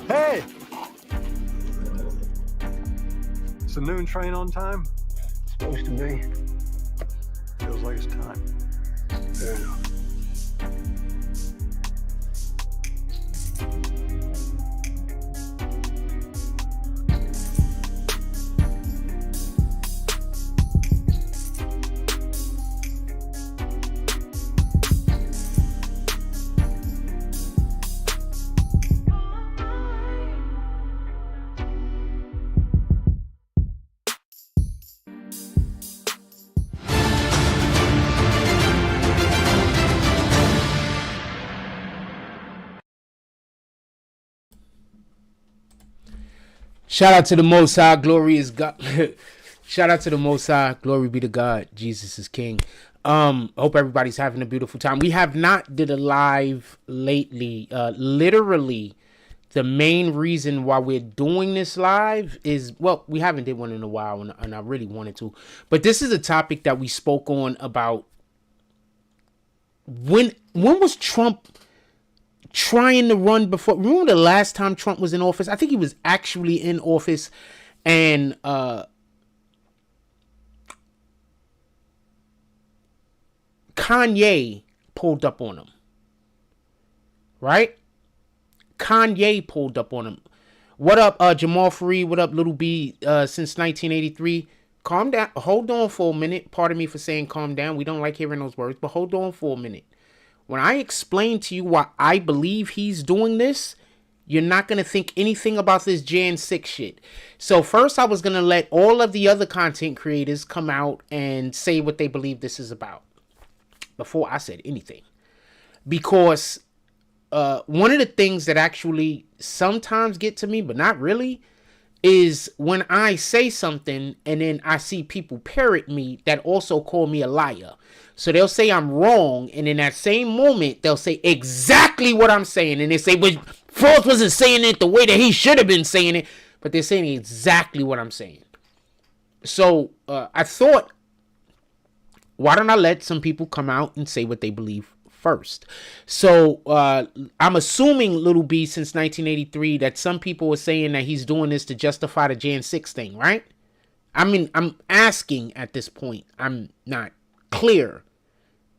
Hey! It's the noon train on time? Supposed to be. Feels like it's time. Fair enough. Shout out to the Most High, glory is God. Shout out to the Most High, glory be to God. Jesus is King. Hope everybody's having a beautiful time. We have not did a live lately. Literally, the main reason why we're doing this live is, well, we haven't did one in a while, and I really wanted to. But this is a topic that we spoke on about when was Trump trying to run before. Remember the last time Trump was in office? I think he was actually in office, and Kanye pulled up on him. Right? Kanye pulled up on him. What up, Jamal Fareed? What up, Little B? Since 1983. Calm down. Hold on for a minute. Pardon me for saying calm down. We don't like hearing those words, but hold on for a minute. When I explain to you why I believe he's doing this, you're not going to think anything about this Jan 6 shit. So first I was going to let all of the other content creators come out and say what they believe this is about before I said anything. Because one of the things that actually sometimes get to me, but not really, is when I say something and then I see people parrot me that also call me a liar. So they'll say I'm wrong, and in that same moment, they'll say exactly what I'm saying. And they say, but Frost wasn't saying it the way that he should have been saying it. But they're saying exactly what I'm saying. So I thought, why don't I let some people come out and say what they believe first? So I'm assuming, Little B, since 1983, that some people were saying that he's doing this to justify the Jan 6 thing, right? I mean, I'm asking at this point. I'm not clear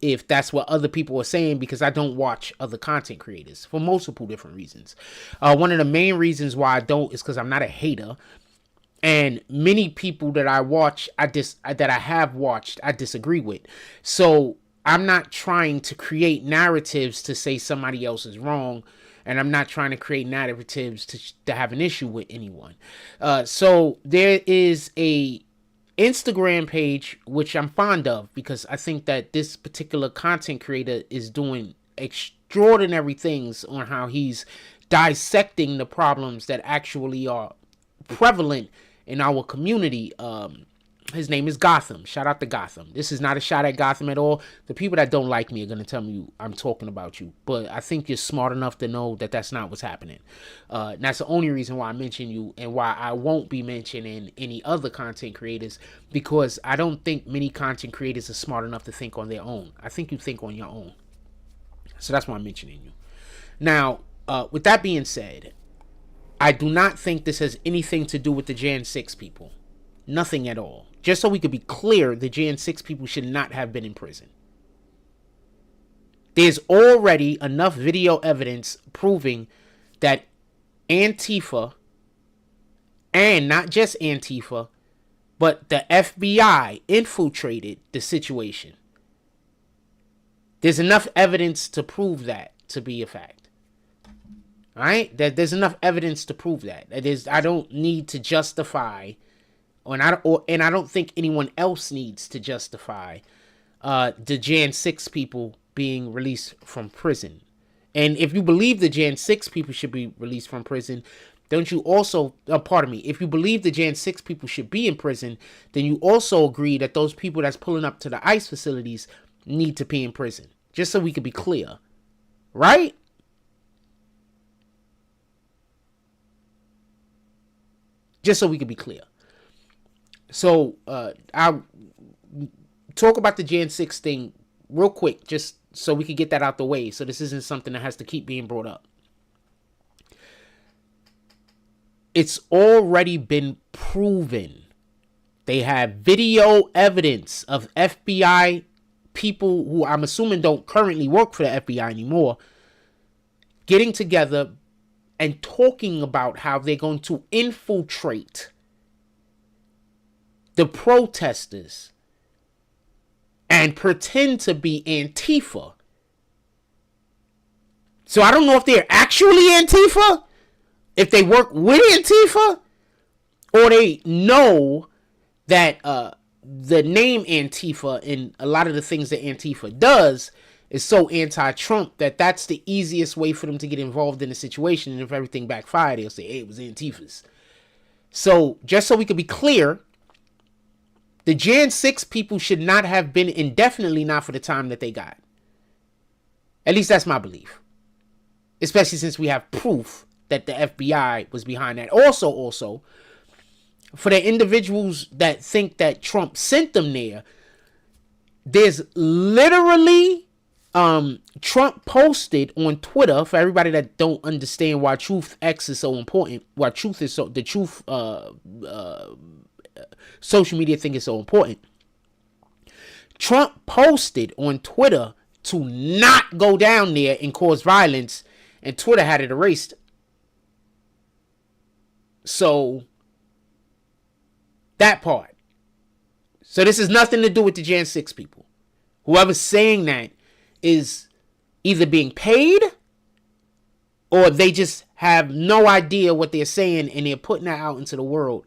if that's what other people are saying, because I don't watch other content creators for multiple different reasons. One of the main reasons why I don't is because I'm not a hater, and many people that I watch, that I have watched, I disagree with. So I'm not trying to create narratives to say somebody else is wrong, and I'm not trying to create narratives to have an issue with anyone. So there is a Instagram page, which I'm fond of, because I think that this particular content creator is doing extraordinary things on how he's dissecting the problems that actually are prevalent in our community. His name is Gotham. Shout out to Gotham. This is not a shot at Gotham at all. The people that don't like me are going to tell me I'm talking about you. But I think you're smart enough to know that that's not what's happening. And that's the only reason why I mention you, and why I won't be mentioning any other content creators, because I don't think many content creators are smart enough to think on their own. I think you think on your own. So that's why I'm mentioning you. Now, with that being said, I do not think this has anything to do with the Jan 6 people. Nothing at all. Just so we could be clear, the Jan 6 people should not have been in prison. There's already enough video evidence proving that Antifa, and not just Antifa, but the FBI infiltrated the situation. There's enough evidence to prove that to be a fact. All right? There's enough evidence to prove that. I don't need to justify, and I don't think anyone else needs to justify the Jan 6 people being released from prison. And if you believe the Jan 6 people should be released from prison, don't you also, if you believe the Jan 6 people should be in prison, then you also agree that those people that's pulling up to the ICE facilities need to be in prison. Just so we can be clear. Right? Just so we can be clear. So, I'll talk about the Jan 6 thing real quick, just so we can get that out the way. So this isn't something that has to keep being brought up. It's already been proven. They have video evidence of FBI people who I'm assuming don't currently work for the FBI anymore, getting together and talking about how they're going to infiltrate the protesters and pretend to be Antifa. So I don't know if they're actually Antifa, if they work with Antifa, or they know that the name Antifa and a lot of the things that Antifa does is so anti-Trump that that's the easiest way for them to get involved in the situation. And if everything backfired, they'll say, hey, it was Antifa's. So just so we can be clear, the Jan 6 people should not have been indefinitely not for the time that they got. At least that's my belief. Especially since we have proof that the FBI was behind that. Also, for the individuals that think that Trump sent them there, there's literally Trump posted on Twitter, for everybody that don't understand why Truth X is so important, why Truth is so, the Truth social media thing is so important. Trump posted on Twitter to not go down there and cause violence, and Twitter had it erased. So that part. So this has nothing to do with the Jan 6 people. Whoever's saying that is either being paid or they just have no idea what they're saying and they're putting that out into the world.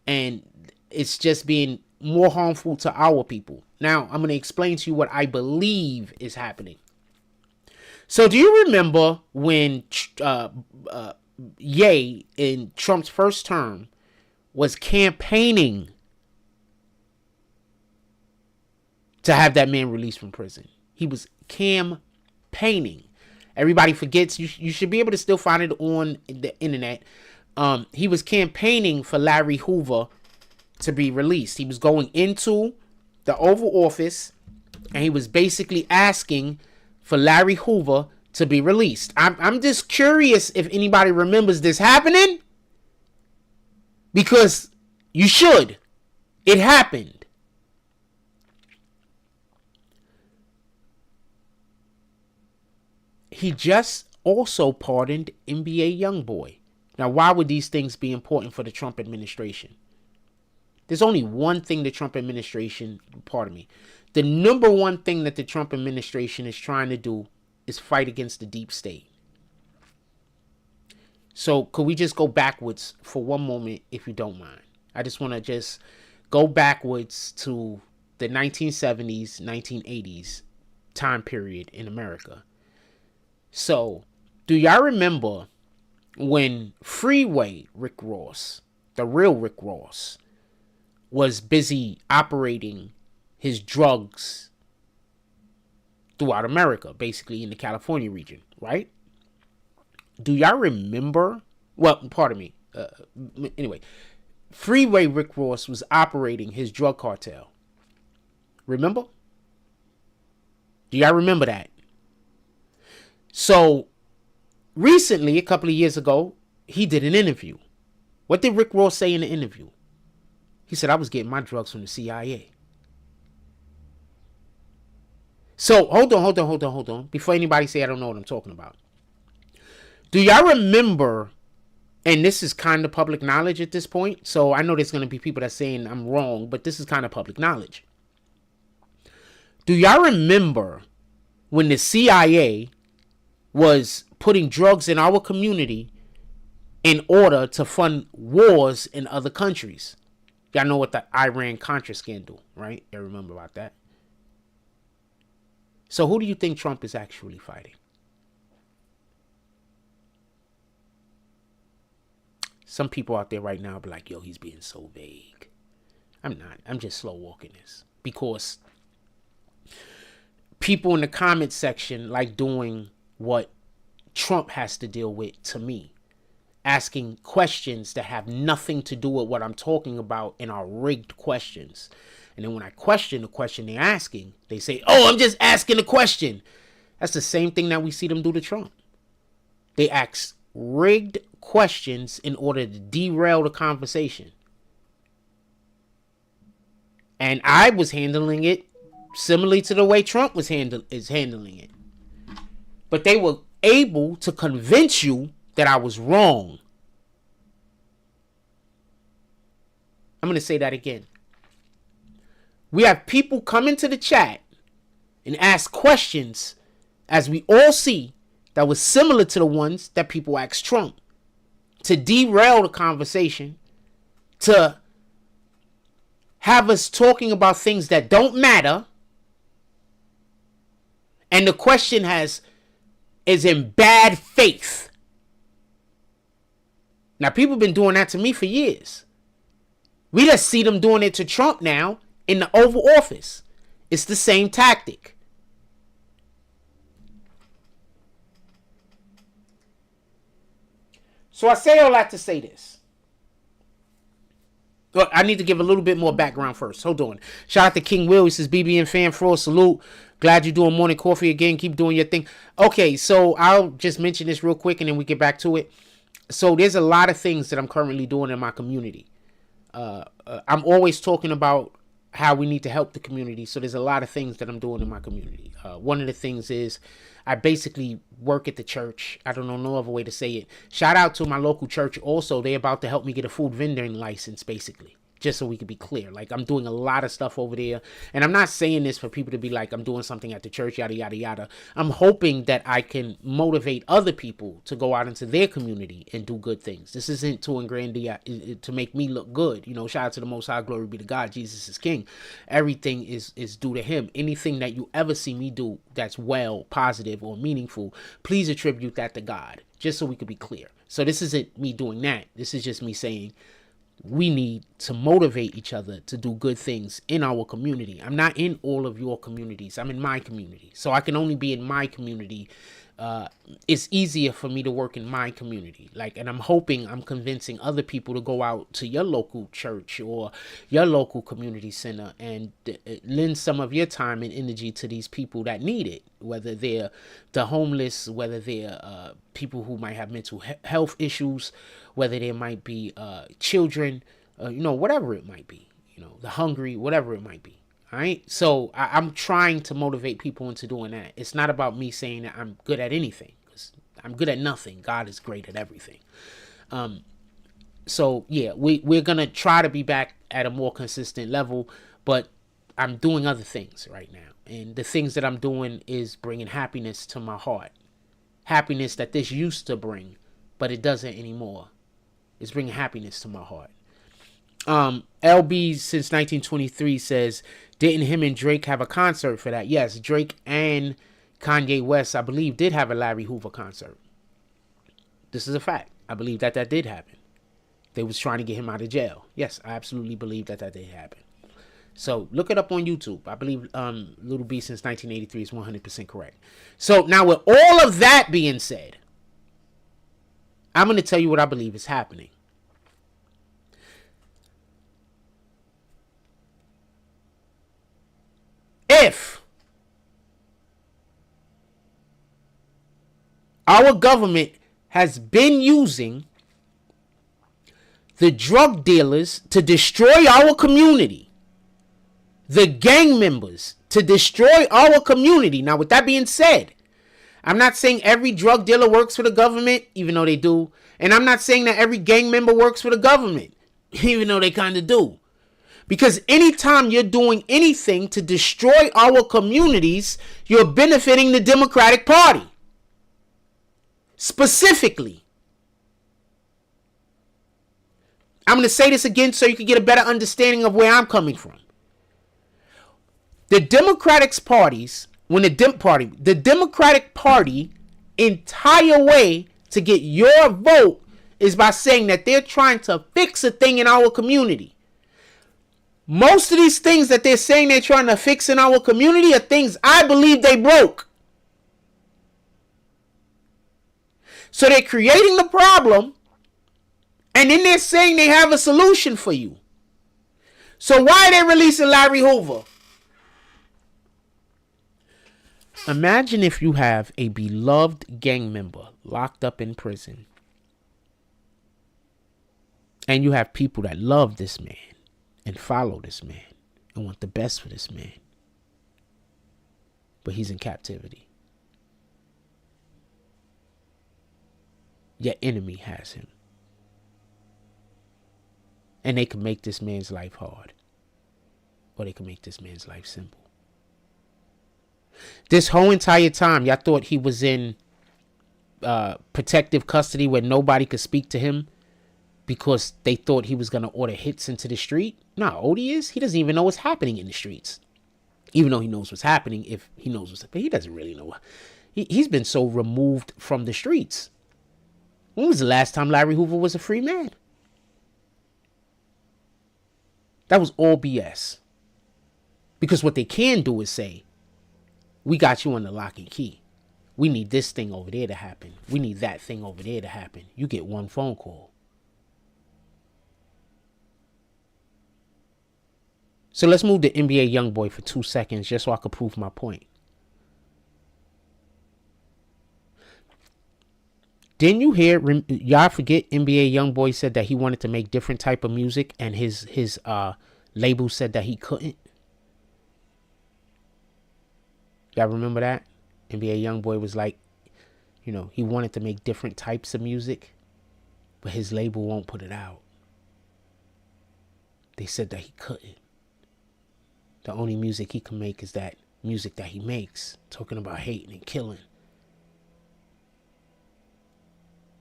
And it's just being more harmful to our people. Now, I'm going to explain to you what I believe is happening. So do you remember when Ye in Trump's first term was campaigning to have that man released from prison? He was campaigning. Everybody forgets. You should be able to still find it on the internet. He was campaigning for Larry Hoover to be released. He was going into the Oval Office and he was basically asking for Larry Hoover to be released. I'm just curious if anybody remembers this happening, because you should. It happened. He just also pardoned NBA Youngboy. Now, why would these things be important for the Trump administration? There's only one thing the Trump administration, the number one thing that the Trump administration is trying to do is fight against the deep state. So could we just go backwards for one moment, if you don't mind? I just want to just go backwards to the 1970s, 1980s time period in America. So do y'all remember when Freeway Rick Ross, the real Rick Ross, was busy operating his drugs throughout America, basically in the California region, right? Do y'all remember? Well, pardon me. Anyway, Freeway Rick Ross was operating his drug cartel. Remember? Do y'all remember that? So recently, a couple of years ago, he did an interview. What did Rick Ross say in the interview? He said, I was getting my drugs from the CIA. So hold on. Before anybody say I don't know what I'm talking about. Do y'all remember, and this is kind of public knowledge at this point, so I know there's going to be people that's saying I'm wrong, but this is kind of public knowledge. Do y'all remember when the CIA was putting drugs in our community in order to fund wars in other countries? Y'all know what the Iran-Contra scandal, right? You remember about that? So who do you think Trump is actually fighting? Some people out there right now be like, yo, he's being so vague. I'm not. I'm just slow walking this. Because people in the comment section like doing what Trump has to deal with to me. Asking questions that have nothing to do with what I'm talking about and are rigged questions. And then when I question the question they're asking, they say, oh, I'm just asking a question. That's the same thing that we see them do to Trump. They ask rigged questions in order to derail the conversation. And I was handling it similarly to the way Trump is handling it. But they were able to convince you that I was wrong. I'm going to say that again. We have people come into the chat and ask questions, as we all see, that was similar to the ones that people asked Trump, to derail the conversation, to have us talking about things that don't matter. And the question is in bad faith. Now, people have been doing that to me for years. We just see them doing it to Trump now in the Oval Office. It's the same tactic. So I say all that to say this. Look, I need to give a little bit more background first. Hold on. Shout out to King Will. He says, BBN fan fraud, salute. Glad you're doing morning coffee again. Keep doing your thing. Okay, so I'll just mention this real quick and then we get back to it. So there's a lot of things that I'm currently doing in my community. I'm always talking about how we need to help the community. So there's a lot of things that I'm doing in my community. One of the things is I basically work at the church. I don't know no other way to say it. Shout out to my local church also. They're about to help me get a food vending license, basically. Just so we can be clear. Like, I'm doing a lot of stuff over there. And I'm not saying this for people to be like, I'm doing something at the church, yada, yada, yada. I'm hoping that I can motivate other people to go out into their community and do good things. This isn't to ingrandie, to make me look good. You know, shout out to the Most High, glory be to God. Jesus is King. Everything is due to him. Anything that you ever see me do that's well, positive, or meaningful, please attribute that to God. Just so we can be clear. So this isn't me doing that. This is just me saying, we need to motivate each other to do good things in our community. I'm not in all of your communities. I'm in my community. So I can only be in my community. It's easier for me to work in my community. And I'm hoping I'm convincing other people to go out to your local church or your local community center and lend some of your time and energy to these people that need it, whether they're the homeless, whether they're people who might have mental health issues, whether there might be children, whatever it might be, the hungry, whatever it might be. All right. So I'm trying to motivate people into doing that. It's not about me saying that I'm good at anything, because I'm good at nothing. God is great at everything. So yeah, we're going to try to be back at a more consistent level, but I'm doing other things right now. And the things that I'm doing is bringing happiness to my heart. Happiness that this used to bring, but it doesn't anymore. It's bringing happiness to my heart. LB since 1923 says, didn't him and Drake have a concert for that? Yes, Drake and Kanye West, I believe, did have a Larry Hoover concert. This is a fact. I believe that did happen. They was trying to get him out of jail. Yes, I absolutely believe that did happen. So look it up on YouTube. I believe Little B since 1983 is 100% correct. So now with all of that being said, I'm going to tell you what I believe is happening. If our government has been using the drug dealers to destroy our community, the gang members to destroy our community. Now, with that being said, I'm not saying every drug dealer works for the government, even though they do. And I'm not saying that every gang member works for the government, even though they kind of do. Because anytime you're doing anything to destroy our communities, you're benefiting the Democratic Party. Specifically. I'm going to say this again so you can get a better understanding of where I'm coming from. The Democratic Party's, the Democratic Party entire way to get your vote is by saying that they're trying to fix a thing in our community. Most of these things that they're saying they're trying to fix in our community are things I believe they broke. So they're creating the problem, and then they're saying they have a solution for you. So why are they releasing Larry Hoover? Imagine if you have a beloved gang member locked up in prison. And you have people that love this man and follow this man and want the best for this man. But he's in captivity. Your enemy has him. And they can make this man's life hard. Or they can make this man's life simple. This whole entire time, y'all thought he was in protective custody where nobody could speak to him because they thought he was going to order hits into the street. No, Odie is. He doesn't even know what's happening in the streets. Even though he knows what's happening, if he knows what's happening, he doesn't really know. He's been so removed from the streets. When was the last time Larry Hoover was a free man? That was all BS. Because what they can do is say, we got you under lock and key. We need this thing over there to happen. We need that thing over there to happen. You get one phone call. So let's move to NBA Youngboy for 2 seconds just so I can prove my point. Didn't you hear, y'all forget NBA Youngboy said that he wanted to make different type of music and his label said that he couldn't? Y'all remember that? NBA Youngboy was like, you know, he wanted to make different types of music, but his label won't put it out. They said that he couldn't. The only music he can make is that music that he makes, talking about hating and killing.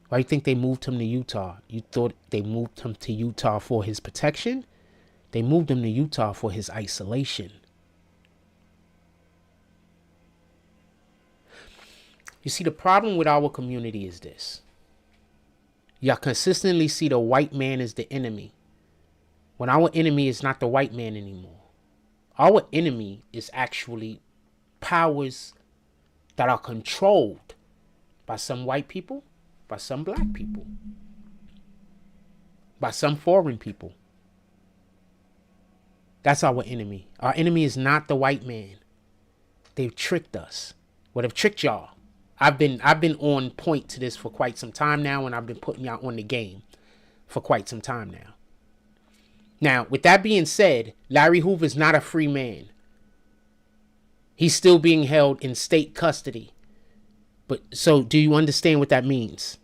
Why do you think they moved him to Utah? You thought they moved him to Utah for his protection? They moved him to Utah for his isolation. You see, the problem with our community is this. Y'all consistently see the white man as the enemy, when our enemy is not the white man anymore. Our enemy is actually powers that are controlled by some white people, by some black people, by some foreign people. That's our enemy. Our enemy is not the white man. They've tricked us. Well, they've tricked y'all. I've been on point to this for quite some time now, and I've been putting y'all on the game for quite some time now. Now, with that being said, Larry Hoover is not a free man. He's still being held in state custody. But so do you understand what that means?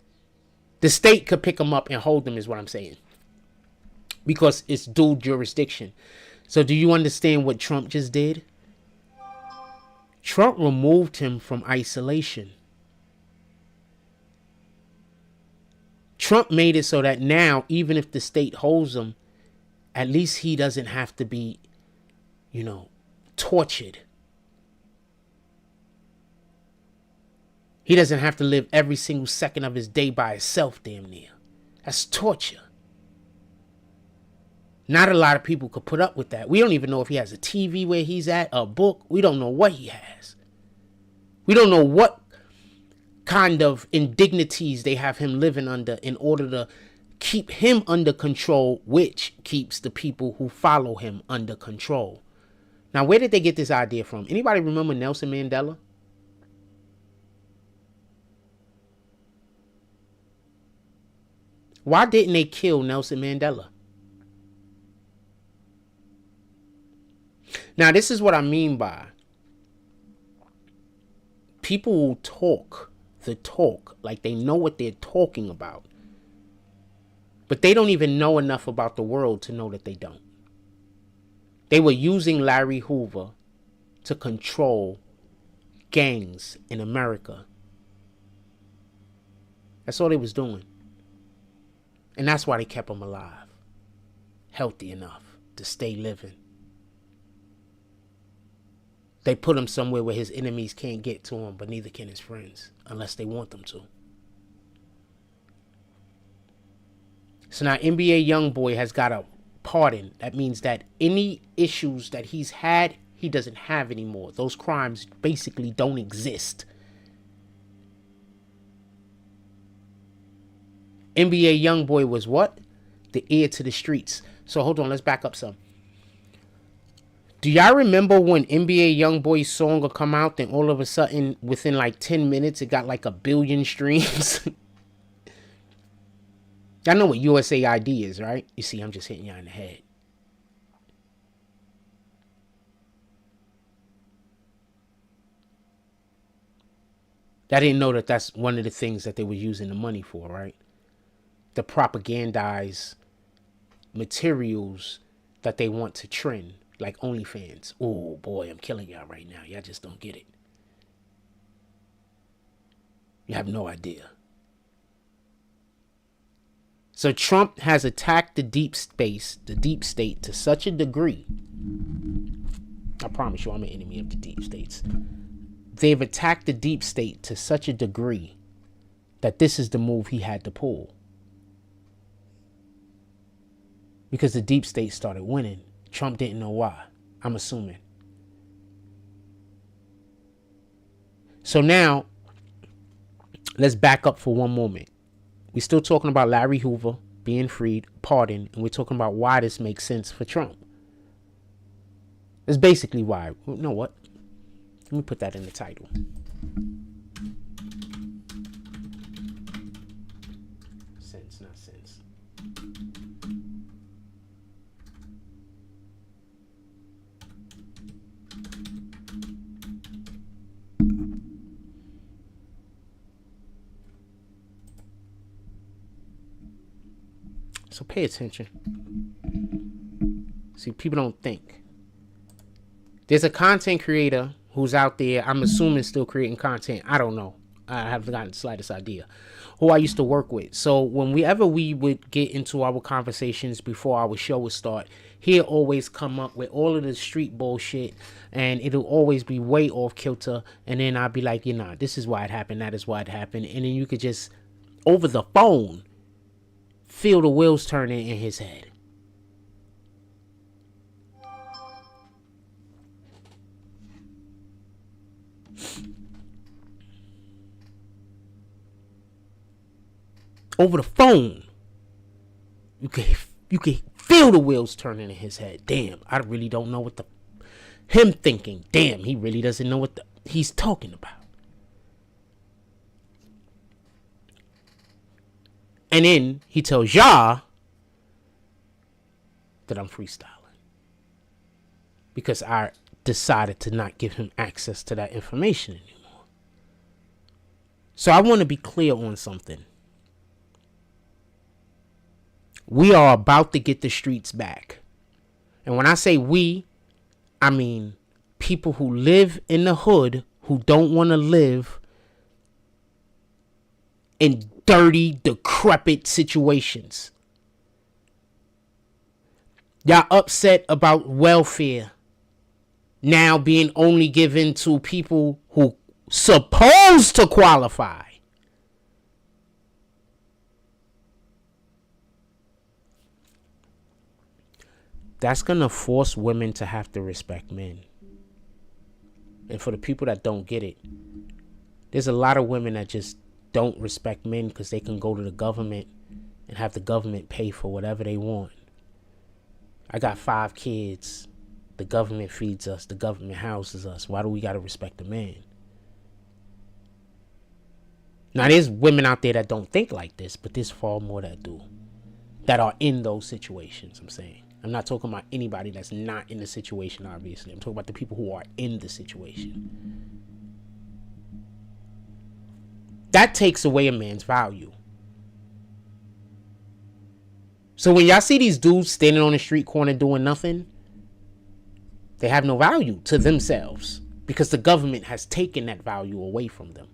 The state could pick him up and hold him is what I'm saying. Because it's dual jurisdiction. So do you understand what Trump just did? Trump removed him from isolation. Trump made it so that now, even if the state holds him, at least he doesn't have to be, tortured. He doesn't have to live every single second of his day by himself, damn near. That's torture. Not a lot of people could put up with that. We don't even know if he has a TV where he's at, a book. We don't know what he has. We don't know what kind of indignities they have him living under in order to keep him under control, which keeps the people who follow him under control. Now, where did they get this idea from? Anybody remember Nelson Mandela? Why didn't they kill Nelson Mandela? Now, this is what I mean by people will talk the talk like they know what they're talking about. But they don't even know enough about the world to know that they don't. They were using Larry Hoover to control gangs in America. That's all they was doing. And that's why they kept him alive. Healthy enough to stay living. They put him somewhere where his enemies can't get to him, but neither can his friends, unless they want them to. So now NBA Youngboy has got a pardon. That means that any issues that he's had, he doesn't have anymore. Those crimes basically don't exist. NBA Youngboy was what? The ear to the streets. So hold on, let's back up some. Do y'all remember when NBA Youngboy's song would come out, then all of a sudden, within like 10 minutes, it got like 1 billion streams? Y'all know what USAID is, right? You see, I'm just hitting y'all in the head. I didn't know that that's one of the things that they were using the money for, right? To propagandize materials that they want to trend, like OnlyFans. Oh boy, I'm killing y'all right now. Y'all just don't get it. You have no idea. So Trump has attacked the deep state to such a degree. I promise you, I'm an enemy of the deep states. They've attacked the deep state to such a degree that this is the move he had to pull. Because the deep state started winning. Trump didn't know why, I'm assuming. So now, let's back up for one moment. We're still talking about Larry Hoover being freed, pardoned, and we're talking about why this makes sense for Trump. That's basically why. You know what? Let me put that in the title. Sense, not sense. So pay attention. See, people don't think. There's a content creator who's out there, I'm assuming still creating content. I don't know. I haven't gotten the slightest idea. Who I used to work with. So whenever we would get into our conversations before our show would start, he'll always come up with all of the street bullshit, and it'll always be way off kilter. And then I'll be like, this is why it happened. That is why it happened. And then you could just, over the phone, feel the wheels turning in his head. Over the phone, you can feel the wheels turning in his head. Damn, I really don't know what him thinking. Damn, he really doesn't know what he's talking about. And then he tells y'all that I'm freestyling because I decided to not give him access to that information anymore. So I want to be clear on something. We are about to get the streets back. And when I say we, I mean people who live in the hood who don't want to live in dirty, decrepit situations. Y'all upset about welfare now being only given to people who supposed to qualify. That's going to force women to have to respect men. And for the people that don't get it, there's a lot of women that just don't respect men because they can go to the government and have the government pay for whatever they want. I got 5 kids. The government feeds us. The government houses us. Why do we got to respect the man? Now, there's women out there that don't think like this, but there's far more that do. That are in those situations, I'm saying. I'm not talking about anybody that's not in the situation, obviously. I'm talking about the people who are in the situation. That takes away a man's value. So when y'all see these dudes standing on the street corner doing nothing, they have no value to themselves because the government has taken that value away from them.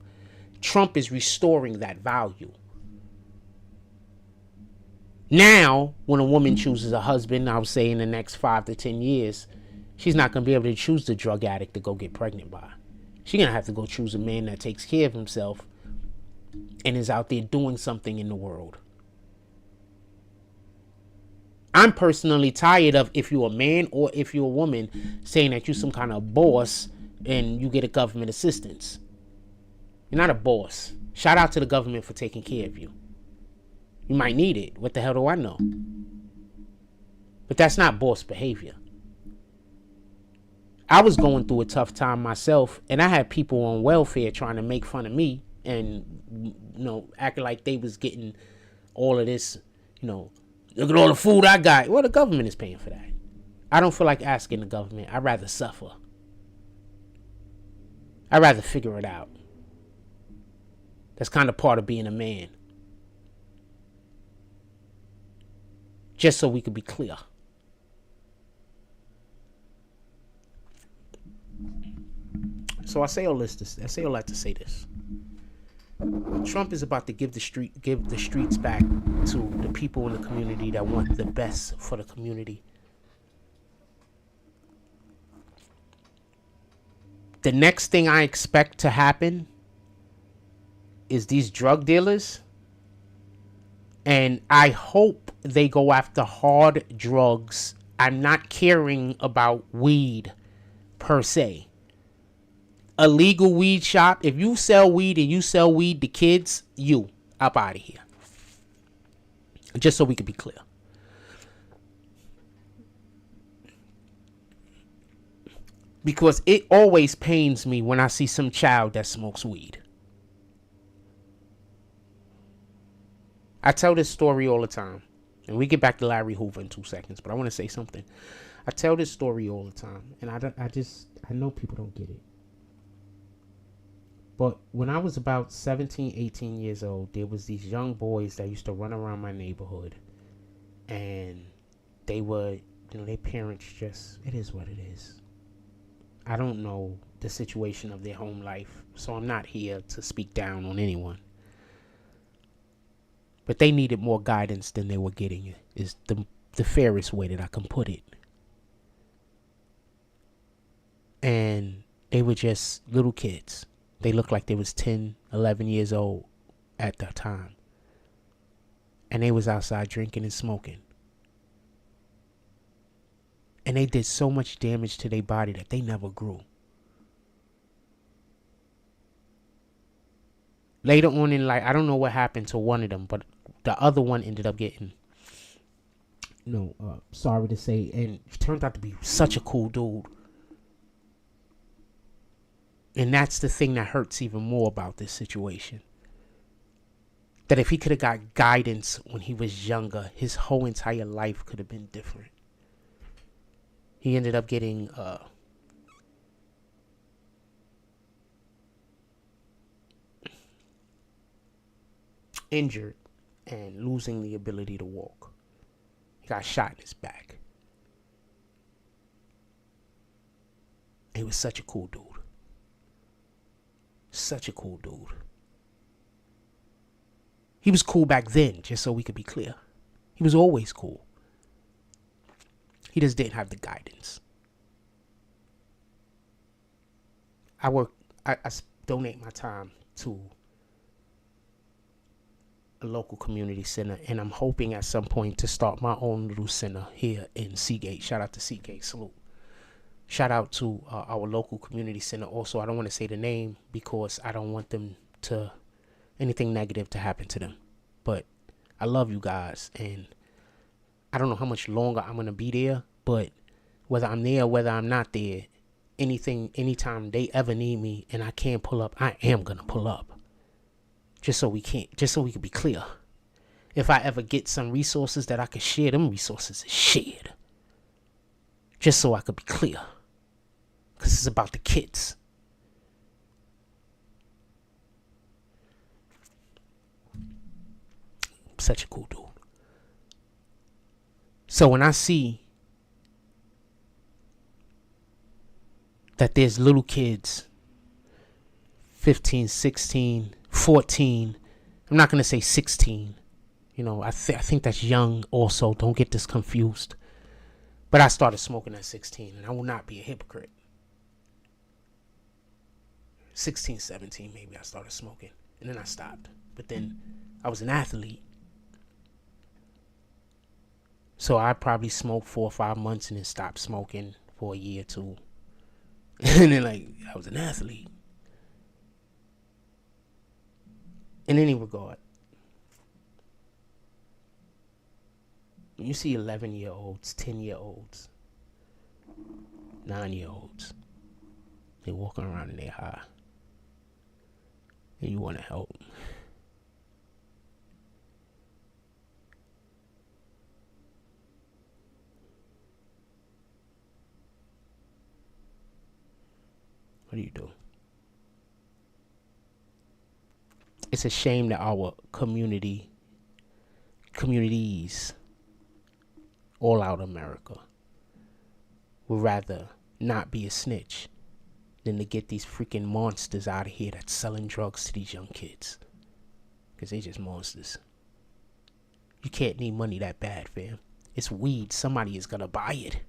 Trump is restoring that value. Now, when a woman chooses a husband, I would say in the next 5 to 10 years, she's not going to be able to choose the drug addict to go get pregnant by. She's going to have to go choose a man that takes care of himself and is out there doing something in the world. I'm personally tired of, if you're a man or if you're a woman, saying that you're some kind of boss and you get a government assistance. You're not a boss. Shout out to the government for taking care of you. You might need it. What the hell do I know? But that's not boss behavior. I was going through a tough time myself, and I had people on welfare trying to make fun of me and, acting like they was getting all of this Look at all the food I got. Well, the government is paying for that. I don't feel like asking the government. I'd rather suffer. I'd rather figure it out. That's kind of part of being a man. Just so we could be clear. So I say all that to say this. Trump is about to give the streets back to the people in the community that want the best for the community. The next thing I expect to happen is these drug dealers, and I hope they go after hard drugs. I'm not caring about weed per se. A legal weed shop, if you sell weed and you sell weed to kids, you up out of here. Just so we can be clear. Because it always pains me when I see some child that smokes weed. I tell this story all the time. And we get back to Larry Hoover in 2 seconds, but I want to say something. I tell this story all the time, and I know people don't get it. But when I was about 17, 18 years old, there was these young boys that used to run around my neighborhood. And they were, their parents just, it is what it is. I don't know the situation of their home life, so I'm not here to speak down on anyone. But they needed more guidance than they were getting, is the fairest way that I can put it. And they were just little kids. They looked like they was 10, 11 years old at that time. And they was outside drinking and smoking. And they did so much damage to their body that they never grew. Later on in life, I don't know what happened to one of them, but the other one ended up getting, sorry to say, and turned out to be such a cool dude. And that's the thing that hurts even more about this situation. That if he could have got guidance when he was younger, his whole entire life could have been different. He ended up getting injured and losing the ability to walk. He got shot in his back. He was such a cool dude. Such a cool dude. He was cool back then, just so we could be clear. He was always cool. He just didn't have the guidance. I donate my time to a local community center, and I'm hoping at some point to start my own little center here in Seagate. Shout out to Seagate. Salute. Shout out to our local community center. Also, I don't want to say the name because I don't want them to, anything negative to happen to them. But I love you guys, and I don't know how much longer I'm going to be there, but whether I'm there or whether I'm not there, anytime they ever need me and I can't pull up, I am going to pull up. Just so we can be clear. If I ever get some resources that I can share, them resources is shared. Just so I could be clear. Because it's about the kids. Such a cool dude. So when I see that there's little kids, 15, 16, 14, I'm not going to say 16. I think that's young also. Don't get this confused. But I started smoking at 16, and I will not be a hypocrite. 16, 17, maybe I started smoking, and then I stopped. But then I was an athlete. So I probably smoked 4 or 5 months and then stopped smoking for a year or two. And then, I was an athlete. In any regard, you see 11-year-olds, 10-year-olds, 9-year-olds, they walking around in their high, and you want to help. What do you do? It's a shame that our communities all out America would rather not be a snitch than to get these freaking monsters out of here that's selling drugs to these young kids. Because they just monsters. You can't need money that bad, fam. It's weed. Somebody is going to buy it.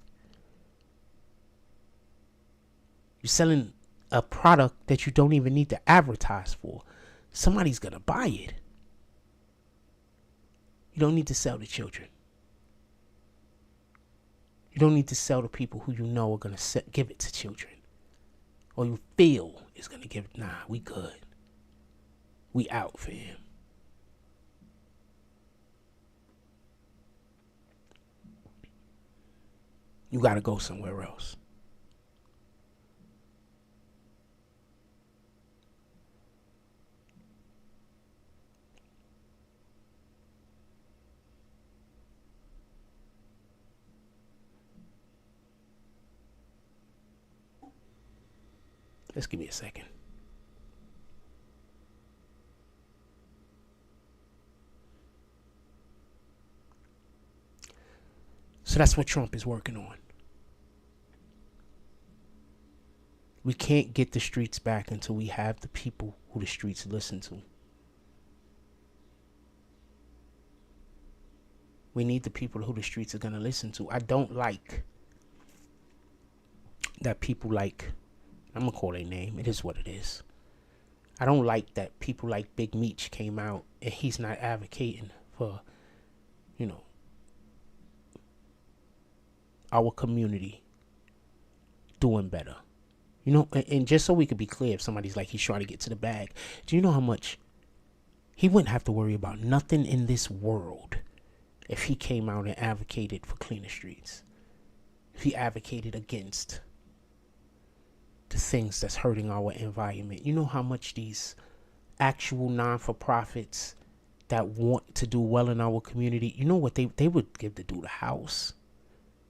You're selling a product that you don't even need to advertise for. Somebody's going to buy it. You don't need to sell to children. You don't need to sell to people who you know are going to give it to children. Or you feel is going to give it. Nah, we good. We out, fam. You got to go somewhere else. Just give me a second. So that's what Trump is working on. We can't get the streets back until we have the people who the streets listen to. We need the people who the streets are going to listen to. I don't like that people like, I'm going to call their name. It is what it is. I don't like that people like Big Meech came out and he's not advocating for, our community doing better. And just so we could be clear, if somebody's like, he's trying to get to the bag. Do you know how much he wouldn't have to worry about nothing in this world if he came out and advocated for cleaner streets? If he advocated against the things that's hurting our environment. You know how much these actual non-for-profits that want to do well in our community, you know what they would give the dude a house.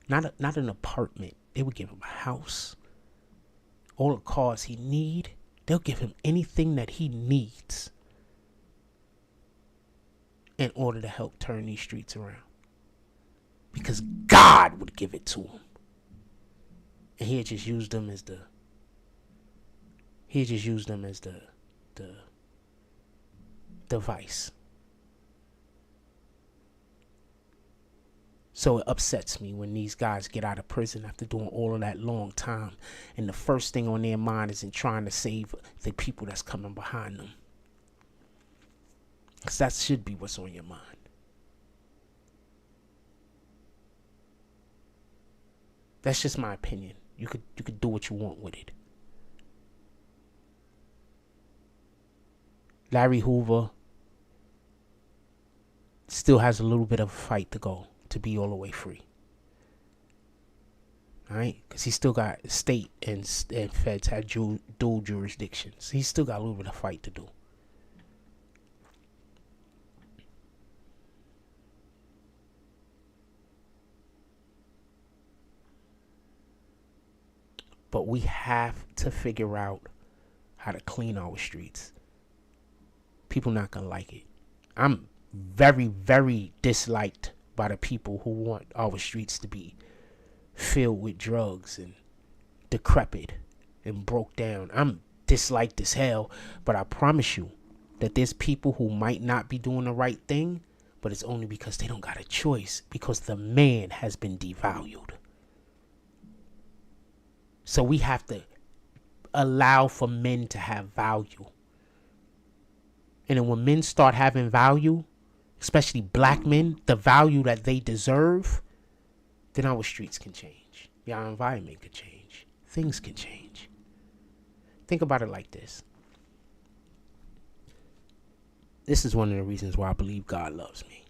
Not an apartment. They would give him a house. All the cars he need, they'll give him anything that he needs in order to help turn these streets around. Because God would give it to him. And he had just used them as the device. So it upsets me when these guys get out of prison after doing all of that long time, and the first thing on their mind isn't trying to save the people that's coming behind them. Because that should be what's on your mind. That's just my opinion. You could do what you want with it. Larry Hoover still has a little bit of a fight to go to be all the way free. Alright? Because he still got state and feds have dual jurisdictions. He's still got a little bit of fight to do. But we have to figure out how to clean our streets. People not gonna like it. I'm very, very disliked by the people who want our streets to be filled with drugs and decrepit and broke down. I'm disliked as hell, but I promise you that there's people who might not be doing the right thing, but it's only because they don't got a choice, because the man has been devalued. So we have to allow for men to have value. And then when men start having value, especially black men, the value that they deserve, then our streets can change. Our environment can change. Things can change. Think about it like this. This is one of the reasons why I believe God loves me.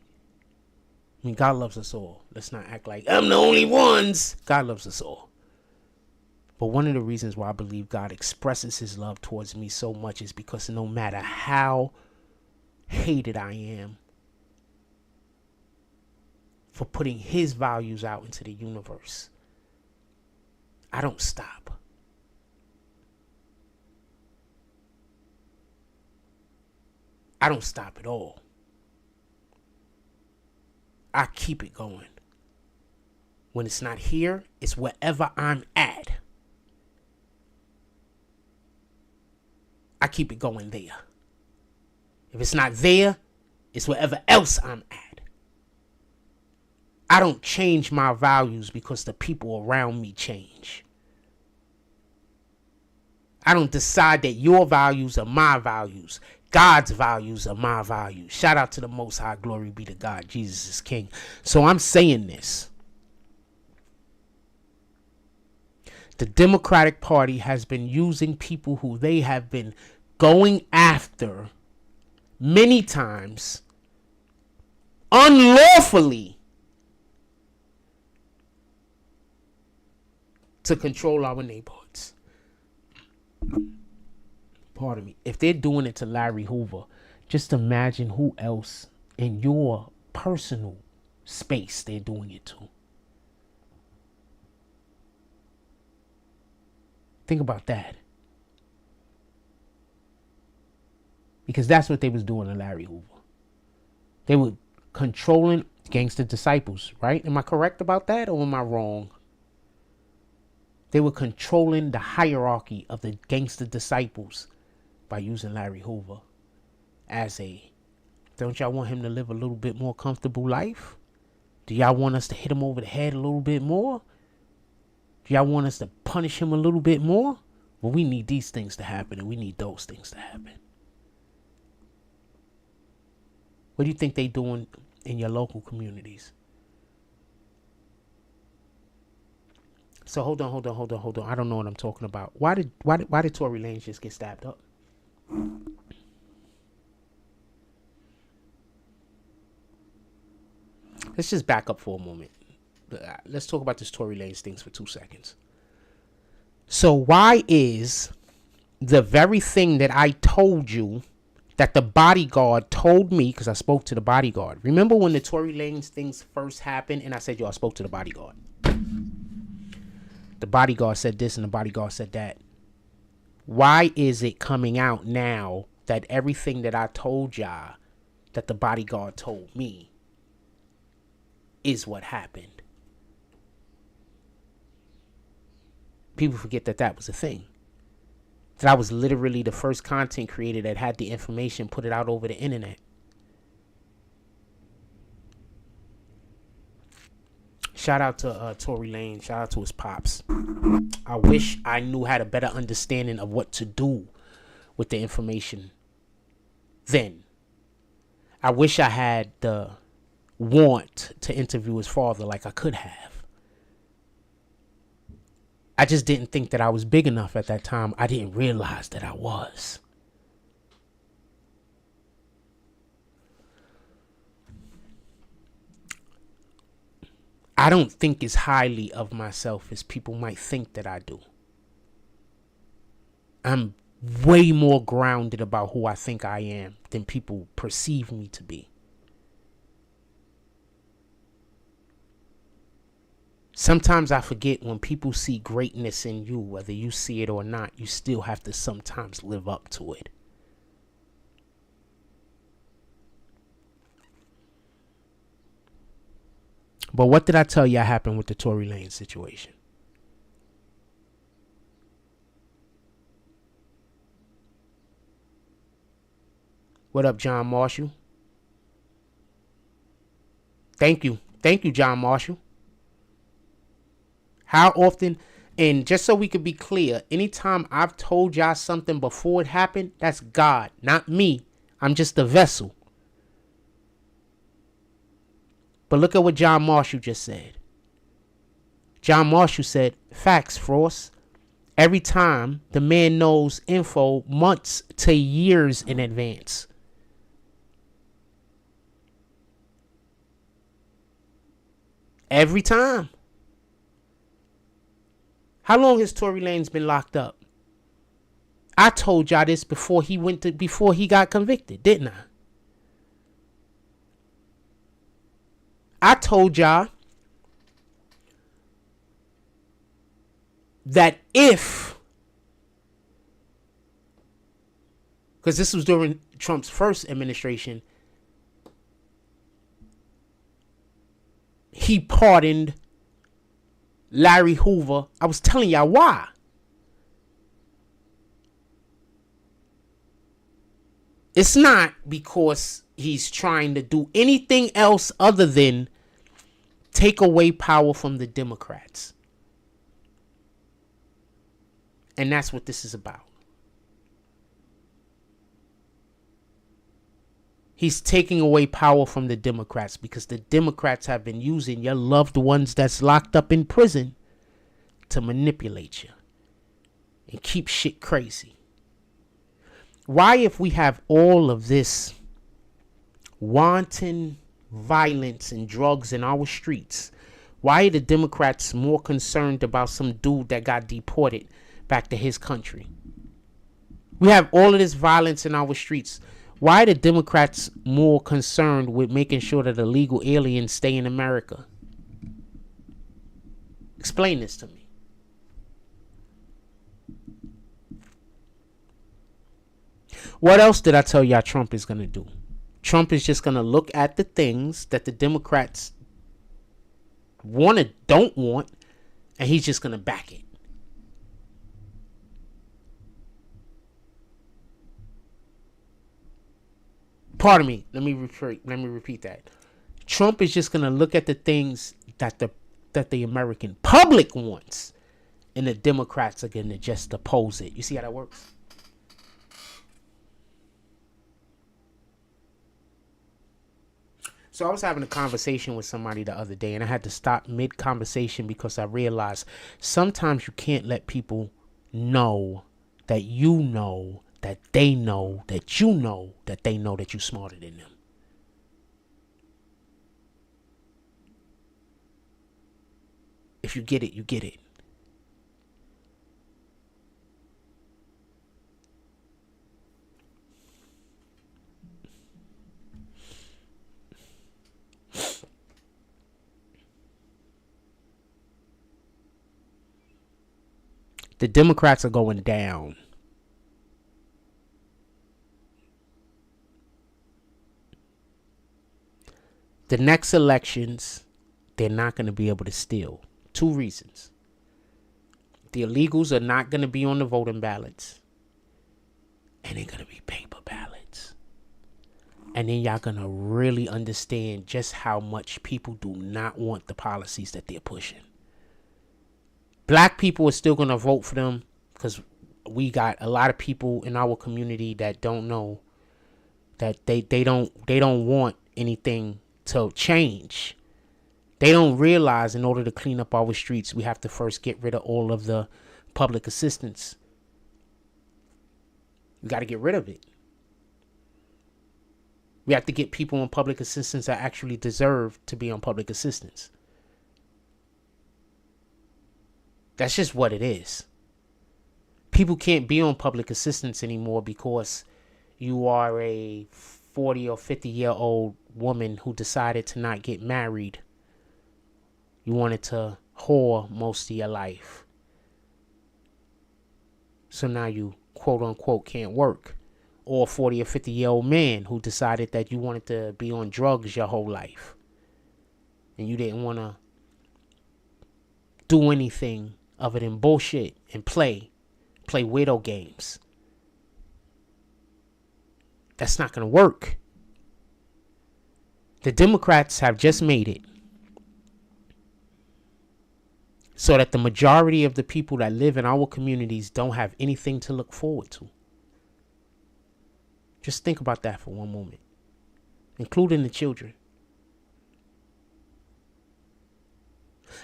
I mean, God loves us all. Let's not act like I'm the only ones. God loves us all. But one of the reasons why I believe God expresses his love towards me so much is because no matter how hated I am for putting his values out into the universe, I don't stop. I don't stop at all. I keep it going. When it's not here, it's wherever I'm at. I keep it going there. If it's not there, it's wherever else I'm at. I don't change my values because the people around me change. I don't decide that your values are my values. God's values are my values. Shout out to the Most High. Glory be to God. Jesus is King. So I'm saying this. The Democratic Party has been using people who they have been going after many times unlawfully to control our neighborhoods. Pardon me. If they're doing it to Larry Hoover, just imagine who else in your personal space they're doing it to. Think about that. Because that's what they was doing to Larry Hoover. They were controlling gangster disciples, right? Am I correct about that or am I wrong? They were controlling the hierarchy of the gangster disciples by using Larry Hoover as a, don't y'all want him to live a little bit more comfortable life? Do y'all want us to hit him over the head a little bit more? Do y'all want us to punish him a little bit more? Well, we need these things to happen and we need those things to happen. What do you think they doing in your local communities? So hold on. I don't know what I'm talking about. Why did Tory Lanez just get stabbed up? Let's just back up for a moment. Let's talk about this Tory Lanez things for 2 seconds. So why is the very thing that I told you that the bodyguard told me, because I spoke to the bodyguard. Remember when the Tory Lanez things first happened and I said, yo, I spoke to the bodyguard. The bodyguard said this and the bodyguard said that. Why is it coming out now that everything that I told y'all that the bodyguard told me is what happened? People forget that that was a thing. That I was literally the first content creator that had the information, put it out over the internet. Shout out to Tory Lanez. Shout out to his pops. I wish I knew, had a better understanding of what to do with the information then. I wish I had the want to interview his father like I could have. I just didn't think that I was big enough at that time. I didn't realize that I was. I don't think as highly of myself as people might think that I do. I'm way more grounded about who I think I am than people perceive me to be. Sometimes I forget when people see greatness in you, whether you see it or not, you still have to sometimes live up to it. But what did I tell you happened with the Tory Lanez situation? What up, John Marshall? Thank you, John Marshall. How often, and just so we could be clear, anytime I've told y'all something before it happened, that's God, not me. I'm just a vessel. But look at what John Marshall just said. John Marshall said, facts, Frost. Every time the man knows info months to years in advance. Every time. How long has Tory Lanez been locked up? I told y'all this before he got convicted, didn't I? I told y'all that because this was during Trump's first administration, he pardoned Larry Hoover. I was telling y'all why. It's not because he's trying to do anything else other than take away power from the Democrats. And that's what this is about. He's taking away power from the Democrats because the Democrats have been using your loved ones that's locked up in prison to manipulate you and keep shit crazy. Why, if we have all of this wanton violence and drugs in our streets, why are the Democrats more concerned about some dude that got deported back to his country? We have all of this violence in our streets. Why are the Democrats more concerned with making sure that illegal aliens stay in America? Explain this to me. What else did I tell y'all Trump is going to do? Trump is just going to look at the things that the Democrats don't want, and he's just going to back it. Pardon me. Let me repeat that. Trump is just going to look at the things that the American public wants, and the Democrats are going to just oppose it. You see how that works? So I was having a conversation with somebody the other day, and I had to stop mid-conversation because I realized sometimes you can't let people know that you know that they know that you know that they know that you're smarter than them. If you get it, you get it. The Democrats are going down. The next elections, they're not going to be able to steal. 2 reasons. The illegals are not going to be on the voting ballots. And they're going to be paper ballots. And then y'all going to really understand just how much people do not want the policies that they're pushing. Black people are still going to vote for them because we got a lot of people in our community that don't know that they don't want anything to change. They don't realize in order to clean up our streets, we have to first get rid of all of the public assistance. We got to get rid of it. We have to get people on public assistance that actually deserve to be on public assistance. That's just what it is. People can't be on public assistance anymore because you are a 40 or 50-year-old woman who decided to not get married. You wanted to whore most of your life. So now you, quote unquote, can't work. Or a 40 or 50-year-old man who decided that you wanted to be on drugs your whole life. And you didn't want to do anything other than bullshit and play widow games. That's not going to work. The Democrats have just made it so that the majority of the people that live in our communities don't have anything to look forward to. Just think about that for one moment, including the children.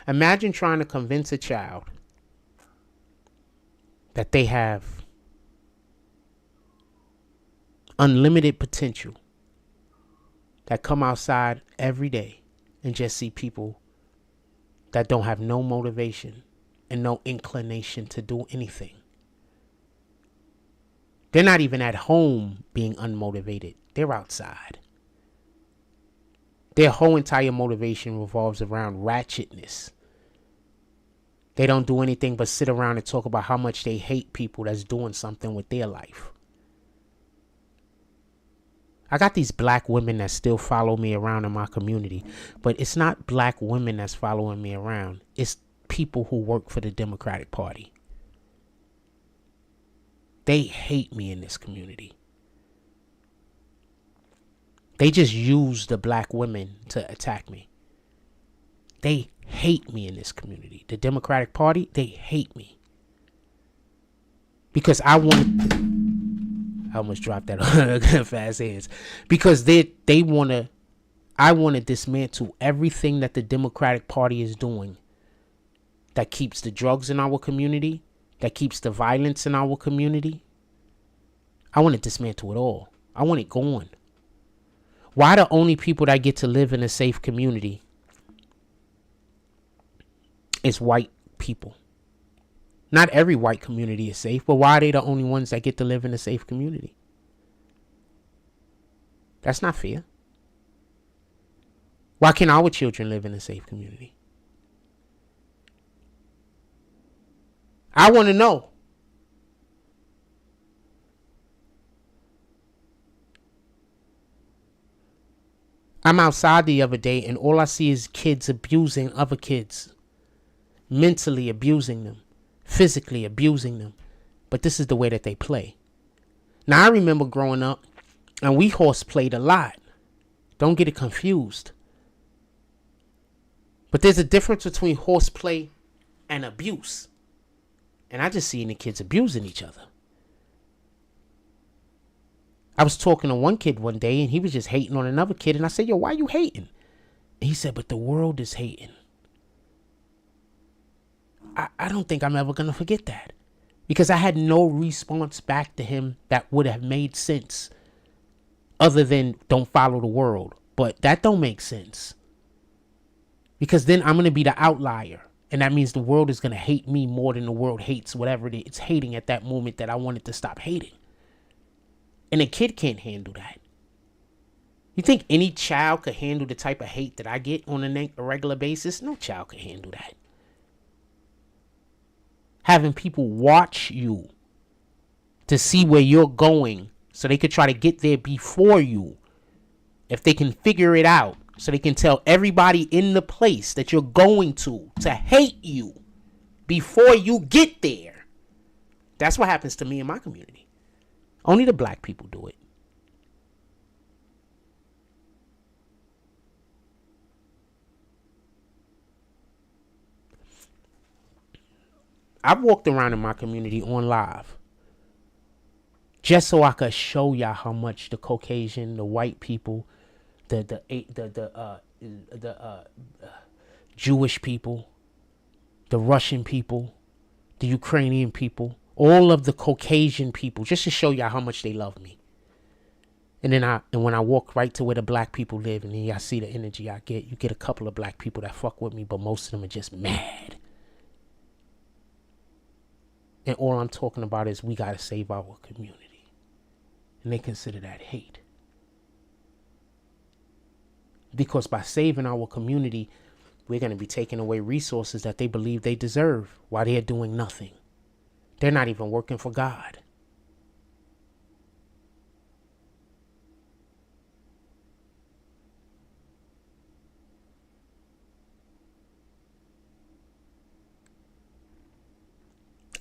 Imagine trying to convince a child that they have unlimited potential, that come outside every day and just see people that don't have no motivation and no inclination to do anything. They're not even at home being unmotivated. They're outside. Their whole entire motivation revolves around ratchetness. They don't do anything but sit around and talk about how much they hate people that's doing something with their life. I got these black women that still follow me around in my community, but it's not black women that's following me around. It's people who work for the Democratic Party. They hate me in this community. They just use the black women to attack me. They hate me in this community. The Democratic Party, they hate me. Because I almost dropped that on fast hands. Because I want to dismantle everything that the Democratic Party is doing that keeps the drugs in our community, that keeps the violence in our community. I want to dismantle it all. I want it gone. Why the only people that get to live in a safe community is white people? Not every white community is safe, but why are they the only ones that get to live in a safe community? That's not fair. Why can't our children live in a safe community? I want to know. I'm outside the other day and all I see is kids abusing other kids. Mentally abusing them. Physically abusing them. But this is the way that they play. Now I remember growing up and we horse played a lot. Don't get it confused. But there's a difference between horseplay and abuse. And I just seen the kids abusing each other. I was talking to one kid one day and he was just hating on another kid. And I said, yo, why you hating? And he said, but the world is hating. I don't think I'm ever going to forget that. Because I had no response back to him that would have made sense. Other than don't follow the world. But that don't make sense. Because then I'm going to be the outlier. And that means the world is going to hate me more than the world hates whatever it is. It's hating at that moment that I wanted to stop hating. And a kid can't handle that. You think any child could handle the type of hate that I get on a regular basis? No child can handle that. Having people watch you to see where you're going so they could try to get there before you. If they can figure it out so they can tell everybody in the place that you're going to hate you before you get there. That's what happens to me in my community. Only the black people do it. I've walked around in my community on live just so I could show y'all how much the Caucasian, the white people, the Jewish people, the Russian people, the Ukrainian people, all of the Caucasian people, just to show y'all how much they love me. And then when I walk right to where the black people live, and then y'all see the energy I get, you get a couple of black people that fuck with me, but most of them are just mad. And all I'm talking about is we gotta save our community. And they consider that hate. Because by saving our community, we're gonna be taking away resources that they believe they deserve while they're doing nothing. They're not even working for God.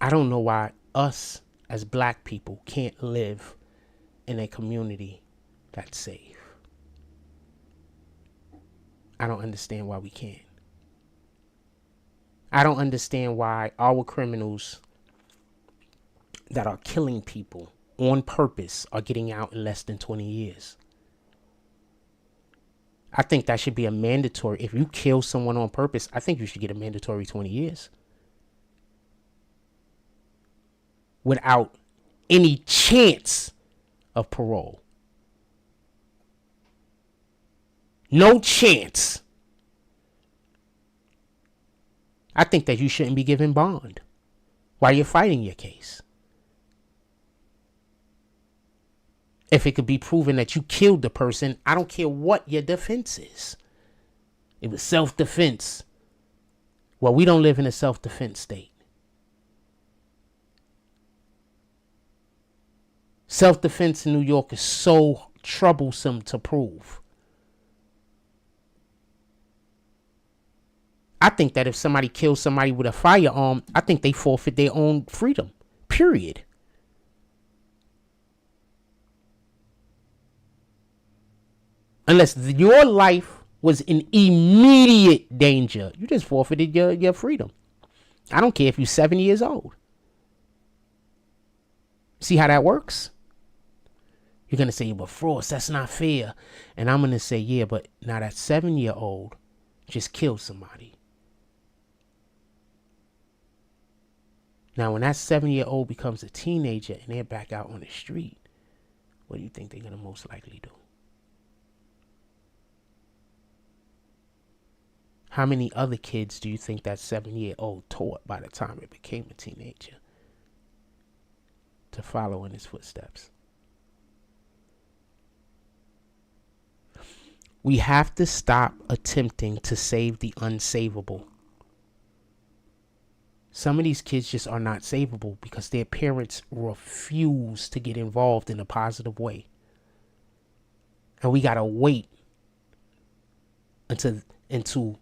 I don't know why us as black people can't live in a community that's safe. I don't understand why we can't. I don't understand why our criminals that are killing people on purpose are getting out in less than 20 years. I think that should be a mandatory. If you kill someone on purpose, I think you should get a mandatory 20 years. Without any chance of parole. No chance. I think that you shouldn't be given bond while you're fighting your case. If it could be proven that you killed the person, I don't care what your defense is. It was self-defense. Well, we don't live in a self-defense state. Self-defense in New York is so troublesome to prove. I think that if somebody kills somebody with a firearm, I think they forfeit their own freedom. Period. Unless your life was in immediate danger, you just forfeited your freedom. I don't care if you're 7 years old. See how that works? You're going to say, but Frost, that's not fair. And I'm going to say, yeah, but now that 7-year-old just killed somebody. Now, when that 7-year-old becomes a teenager and they're back out on the street, what do you think they're going to most likely do? How many other kids do you think that 7-year-old taught by the time it became a teenager to follow in his footsteps? We have to stop attempting to save the unsavable. Some of these kids just are not savable because their parents refuse to get involved in a positive way. And we got to wait until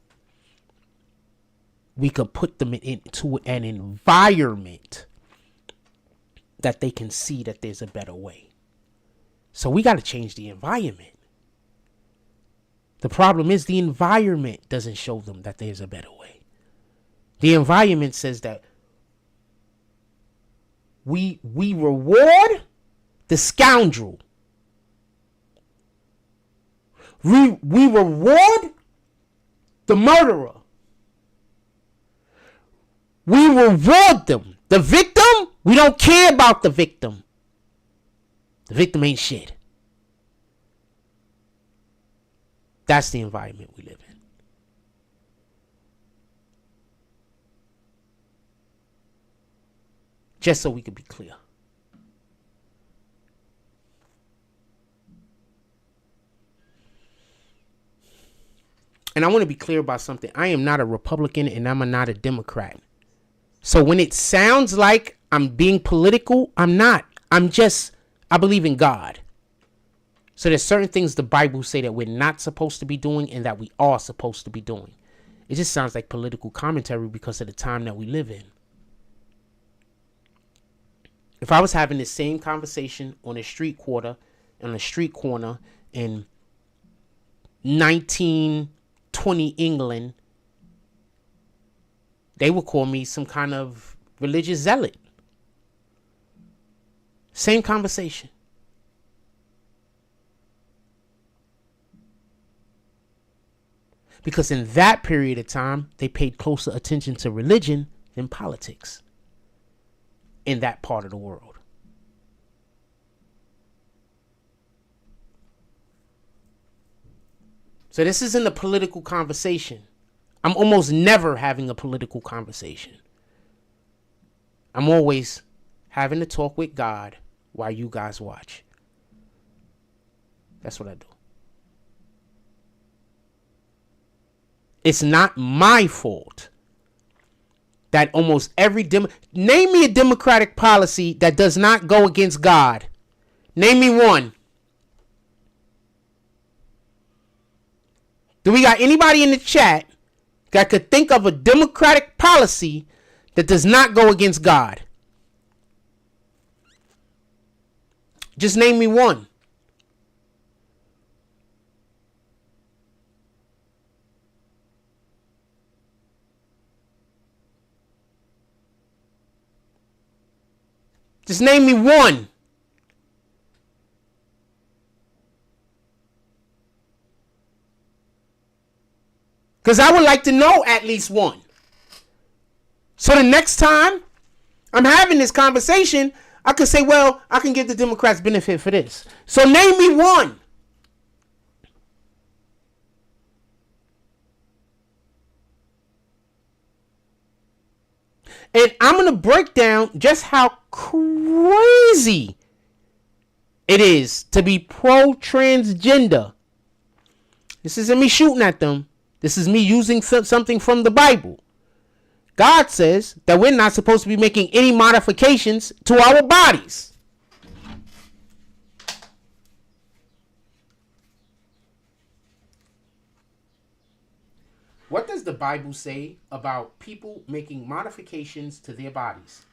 we could put them into an environment that they can see that there's a better way. So we got to change the environment. The problem is the environment doesn't show them that there's a better way. The environment says that we reward the scoundrel. We reward the murderer. We reward them. The victim, we don't care about the victim. The victim ain't shit. That's the environment we live in. Just so we can be clear. And I want to be clear about something. I am not a Republican and I'm not a Democrat. So when it sounds like I'm being political, I'm not. I believe in God. So there's certain things the Bible say that we're not supposed to be doing and that we are supposed to be doing. It just sounds like political commentary because of the time that we live in. If I was having the same conversation on a street corner in 1920 England, they would call me some kind of religious zealot. Same conversation. Because in that period of time, they paid closer attention to religion than politics in that part of the world. So this isn't a political conversation. I'm almost never having a political conversation. I'm always having to talk with God while you guys watch. That's what I do. It's not my fault that almost every name me a Democratic policy that does not go against God. Name me one. Do we got anybody in the chat that could think of a Democratic policy that does not go against God? Just name me one. Just name me one. Because I would like to know at least one. So the next time I'm having this conversation, I could say, well, I can give the Democrats benefit for this. So name me one. And I'm going to break down just how crazy it is to be pro-transgender. This isn't me shooting at them. This is me using something from the Bible. God says that we're not supposed to be making any modifications to our bodies. What does the Bible say about people making modifications to their bodies?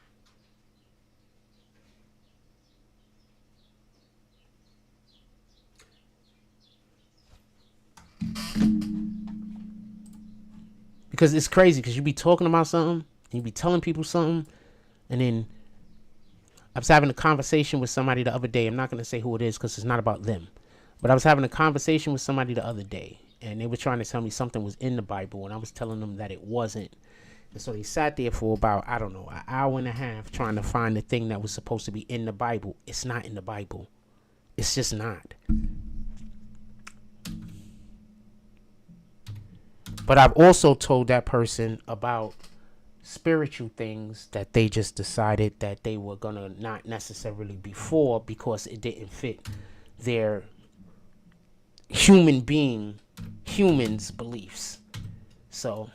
Because it's crazy, because you be talking about something, and you be telling people something, and then I was having a conversation with somebody the other day. I'm not going to say who it is because it's not about them. But I was having a conversation with somebody the other day, and they were trying to tell me something was in the Bible, and I was telling them that it wasn't. And so they sat there for about, I don't know, an hour and a half trying to find the thing that was supposed to be in the Bible. It's not in the Bible. It's just not. But I've also told that person about spiritual things that they just decided that they were going to not necessarily be for because it didn't fit their humans' beliefs. So,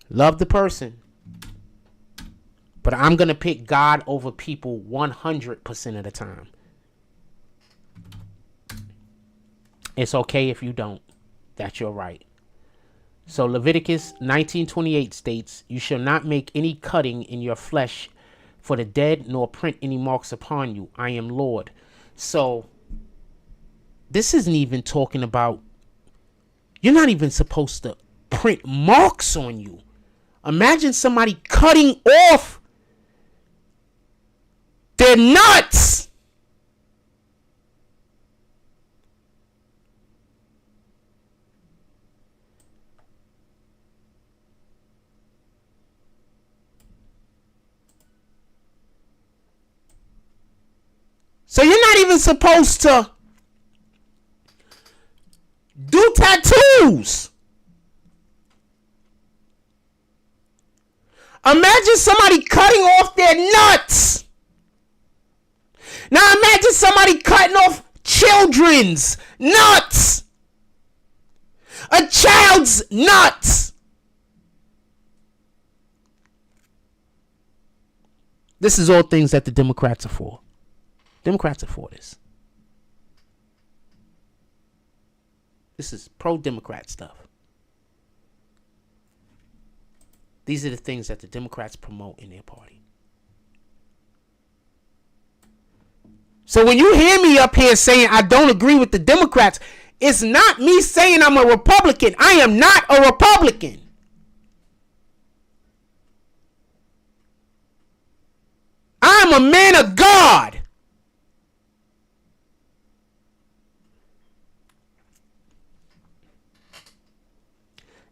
love the person. But I'm going to pick God over people 100% of the time. It's okay if you don't. That's your right. So Leviticus 19:28 states, "You shall not make any cutting in your flesh for the dead, nor print any marks upon you. I am Lord." So this isn't even talking about, you're not even supposed to print marks on you. Imagine somebody cutting off their nuts. So you're not even supposed to do tattoos. Imagine somebody cutting off their nuts. Now imagine somebody cutting off children's nuts. A child's nuts. This is all things that the Democrats are for. Democrats are for this. This is pro-Democrat stuff. These are the things that the Democrats promote in their party. So when you hear me up here saying I don't agree with the Democrats, it's not me saying I'm a Republican. I am not a Republican. I'm a man of God.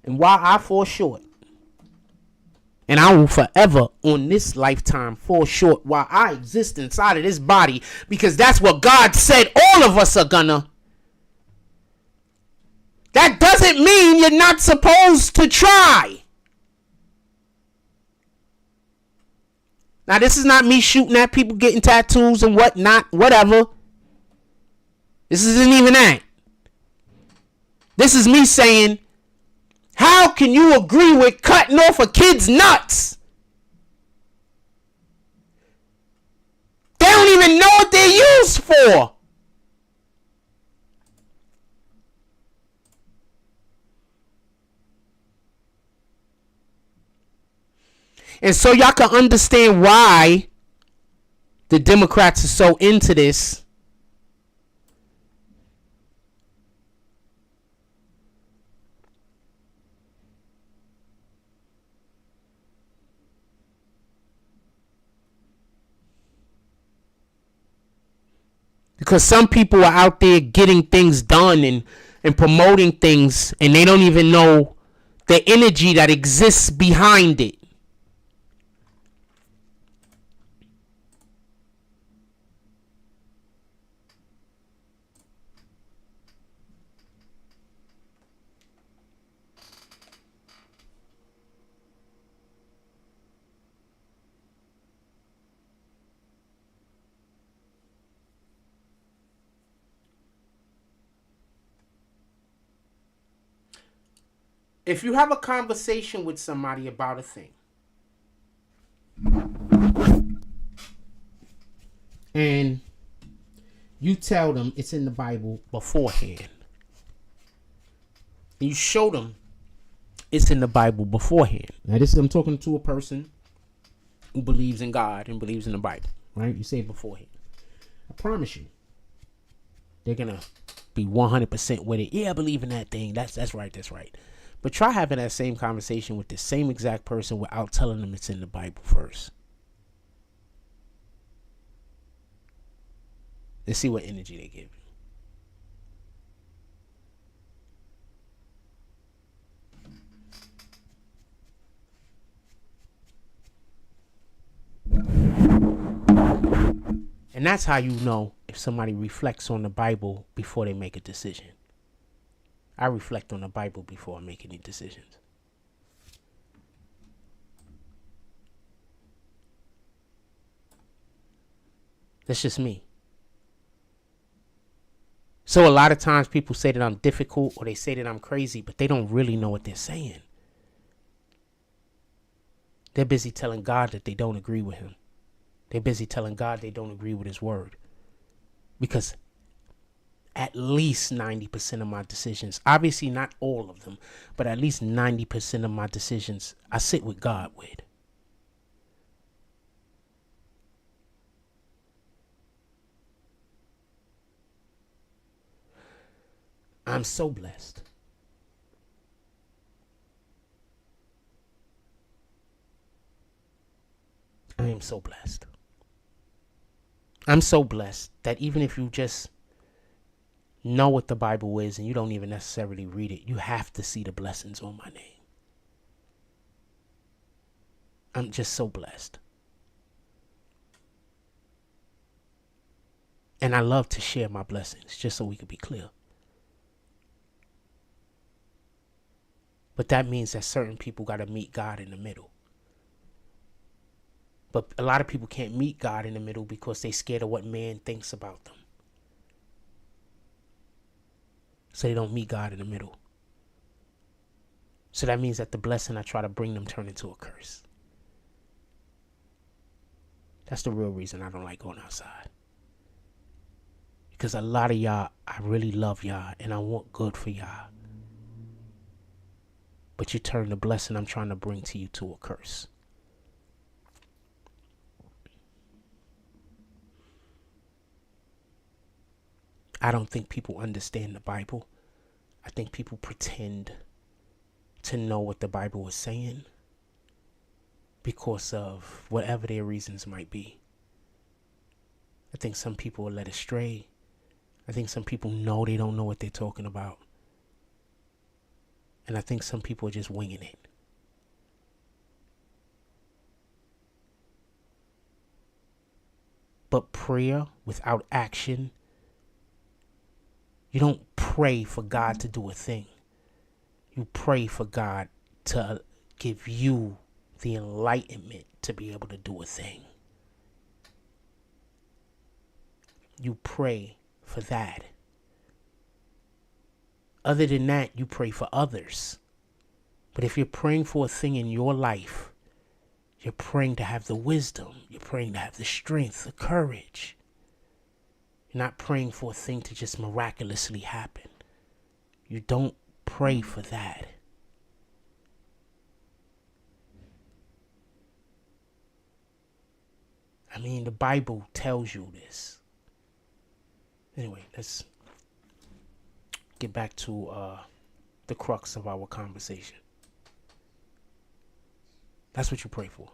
And while I fall short, and I will forever on this lifetime fall short while I exist inside of this body, because that's what God said all of us are gonna. That doesn't mean you're not supposed to try. Now, this is not me shooting at people getting tattoos and whatnot, whatever. This isn't even that. This is me saying, how can you agree with cutting off a kid's nuts? They don't even know what they're used for. And so y'all can understand why the Democrats are so into this. Because some people are out there getting things done and promoting things, and they don't even know the energy that exists behind it. If you have a conversation with somebody about a thing, and you tell them it's in the Bible beforehand, and you show them it's in the Bible beforehand. Now, this is, I'm talking to a person who believes in God and believes in the Bible, right? You say it beforehand. I promise you, they're gonna be 100% with it. Yeah, I believe in that thing. That's right. That's right. But try having that same conversation with the same exact person without telling them it's in the Bible first. Let's see what energy they give you. And that's how you know if somebody reflects on the Bible before they make a decision. I reflect on the Bible before I make any decisions. That's just me. So a lot of times people say that I'm difficult or they say that I'm crazy, but they don't really know what they're saying. They're busy telling God that they don't agree with him. They're busy telling God they don't agree with his word. Because at least 90% of my decisions, obviously not all of them, but at least 90% of my decisions, I sit with God with. I'm so blessed. I am so blessed. I'm so blessed that even if you just know what the Bible is and you don't even necessarily read it, you have to see the blessings on my name. I'm just so blessed. And I love to share my blessings, just so we could be clear. But that means that certain people got to meet God in the middle. But a lot of people can't meet God in the middle because they're scared of what man thinks about them. So they don't meet God in the middle. So that means that the blessing I try to bring them turn into a curse. That's the real reason I don't like going outside. Because a lot of y'all, I really love y'all and I want good for y'all. But you turn the blessing I'm trying to bring to you to a curse. I don't think people understand the Bible. I think people pretend to know what the Bible is saying because of whatever their reasons might be. I think some people are led astray. I think some people know they don't know what they're talking about. And I think some people are just winging it. But prayer without action, you don't pray for God to do a thing. You pray for God to give you the enlightenment to be able to do a thing. You pray for that. Other than that, you pray for others. But if you're praying for a thing in your life, you're praying to have the wisdom. You're praying to have the strength, the courage. You're not praying for a thing to just miraculously happen. You don't pray for that. I mean, the Bible tells you this. Anyway, let's get back to the crux of our conversation. That's what you pray for.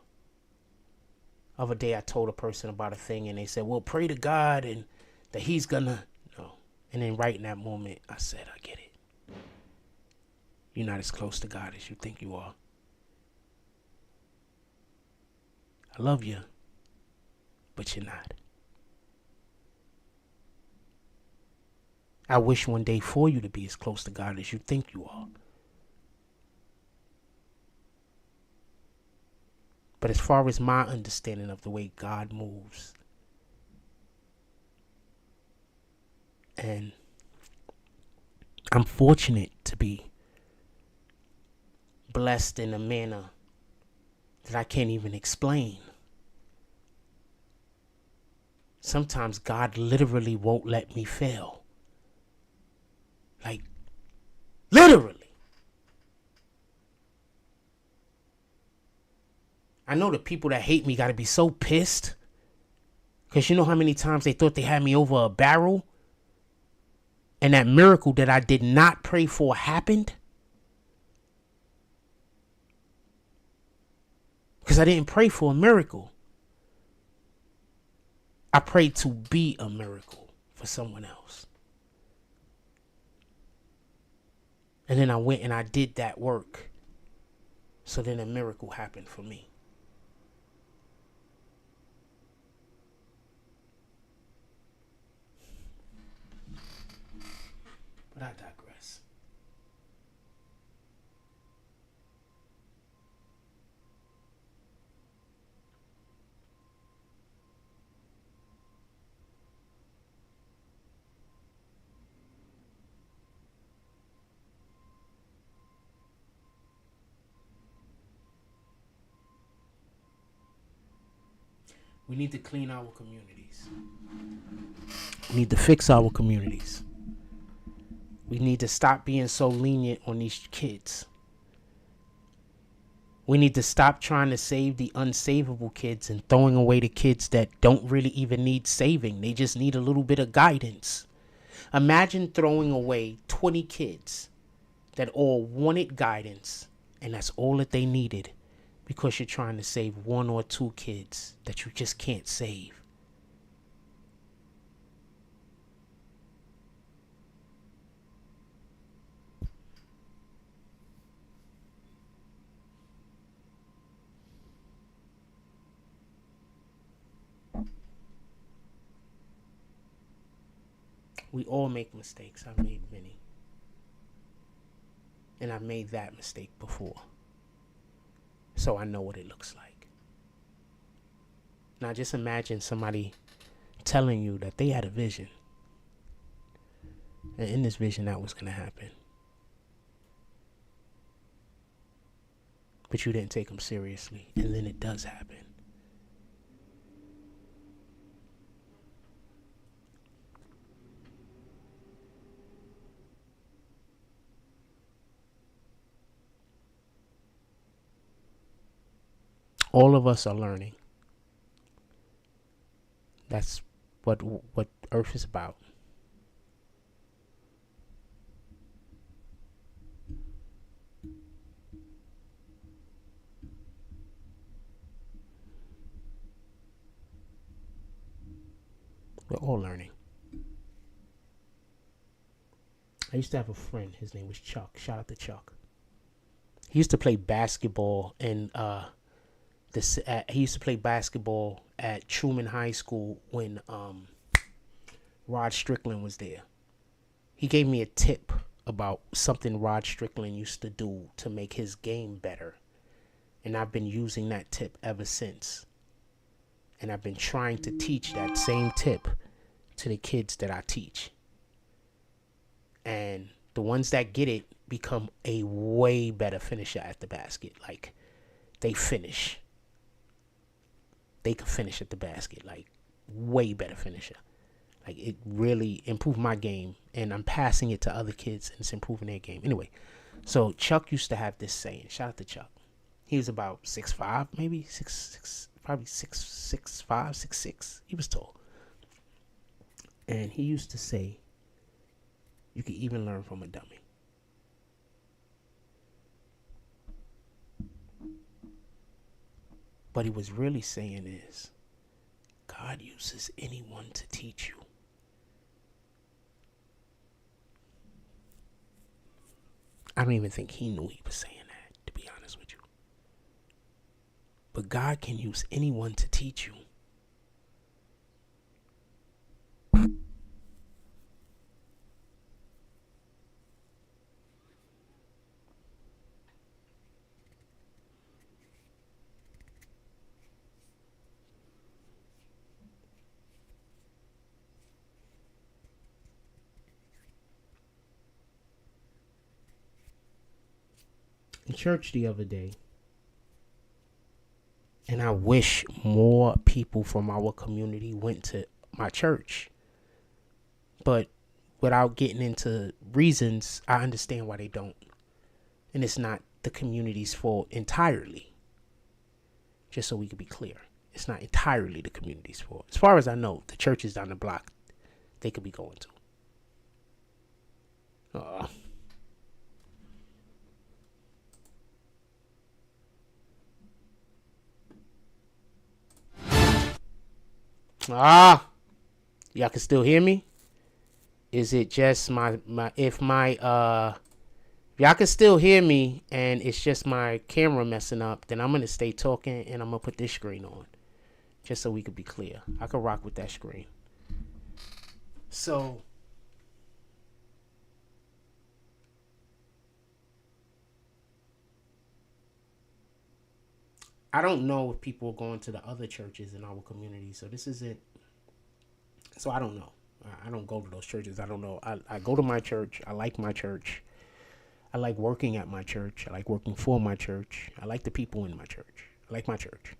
Other day I told a person about a thing and they said, well, pray to God and that he's gonna. No. And then right in that moment, I said, I get it. You're not as close to God as you think you are. I love you, but you're not. I wish one day for you to be as close to God as you think you are. But as far as my understanding of the way God moves, and I'm fortunate to be blessed in a manner that I can't even explain. Sometimes God literally won't let me fail. Like, literally. I know the people that hate me got to be so pissed. Because you know how many times they thought they had me over a barrel? And that miracle that I did not pray for happened? Because I didn't pray for a miracle. I prayed to be a miracle for someone else. And then I went and I did that work. So then a miracle happened for me. But I digress. We need to clean our communities. We need to fix our communities. We need to stop being so lenient on these kids. We need to stop trying to save the unsavable kids and throwing away the kids that don't really even need saving. They just need a little bit of guidance. Imagine throwing away 20 kids that all wanted guidance, and that's all that they needed, because you're trying to save 1 or 2 kids that you just can't save. We all make mistakes. I've made many. And I've made that mistake before. So I know what it looks like. Now just imagine somebody telling you that they had a vision. And in this vision that was going to happen. But you didn't take them seriously. And then it does happen. All of us are learning. That's what Earth is about. We're all learning. I used to have a friend. His name was Chuck. Shout out to Chuck. He used to play basketball in he used to play basketball at Truman High School when Rod Strickland was there. He gave me a tip about something Rod Strickland used to do to make his game better. And I've been using that tip ever since. And I've been trying to teach that same tip to the kids that I teach. And the ones that get it become a way better finisher at the basket. Like, they finish. They can finish at the basket, like way better finisher. Like, it really improved my game, and I'm passing it to other kids, and it's improving their game. Anyway, so Chuck used to have this saying. Shout out to Chuck. He was about 6'5", maybe 6'6", probably 6'5", 6'6". He was tall, and he used to say, "You can even learn from a dummy." What he was really saying is, God uses anyone to teach you. I don't even think he knew he was saying that, to be honest with you. But God can use anyone to teach you. In church the other day, and I wish more people from our community went to my church, but without getting into reasons, I understand why they don't. And it's not the community's fault entirely. Just so we can be clear. It's not entirely the community's fault. As far as I know, the churches down the block, they could be going to. Y'all can still hear me? Is it just if y'all can still hear me and it's just my camera messing up, then I'm going to stay talking and I'm going to put this screen on. Just so we could be clear. I could rock with that screen. So, I don't know if people are going to the other churches in our community. So this isn't. So I don't know. I don't go to those churches. I don't know. I go to my church. I like my church. I like working at my church. I like working for my church. I like the people in my church. I like my church.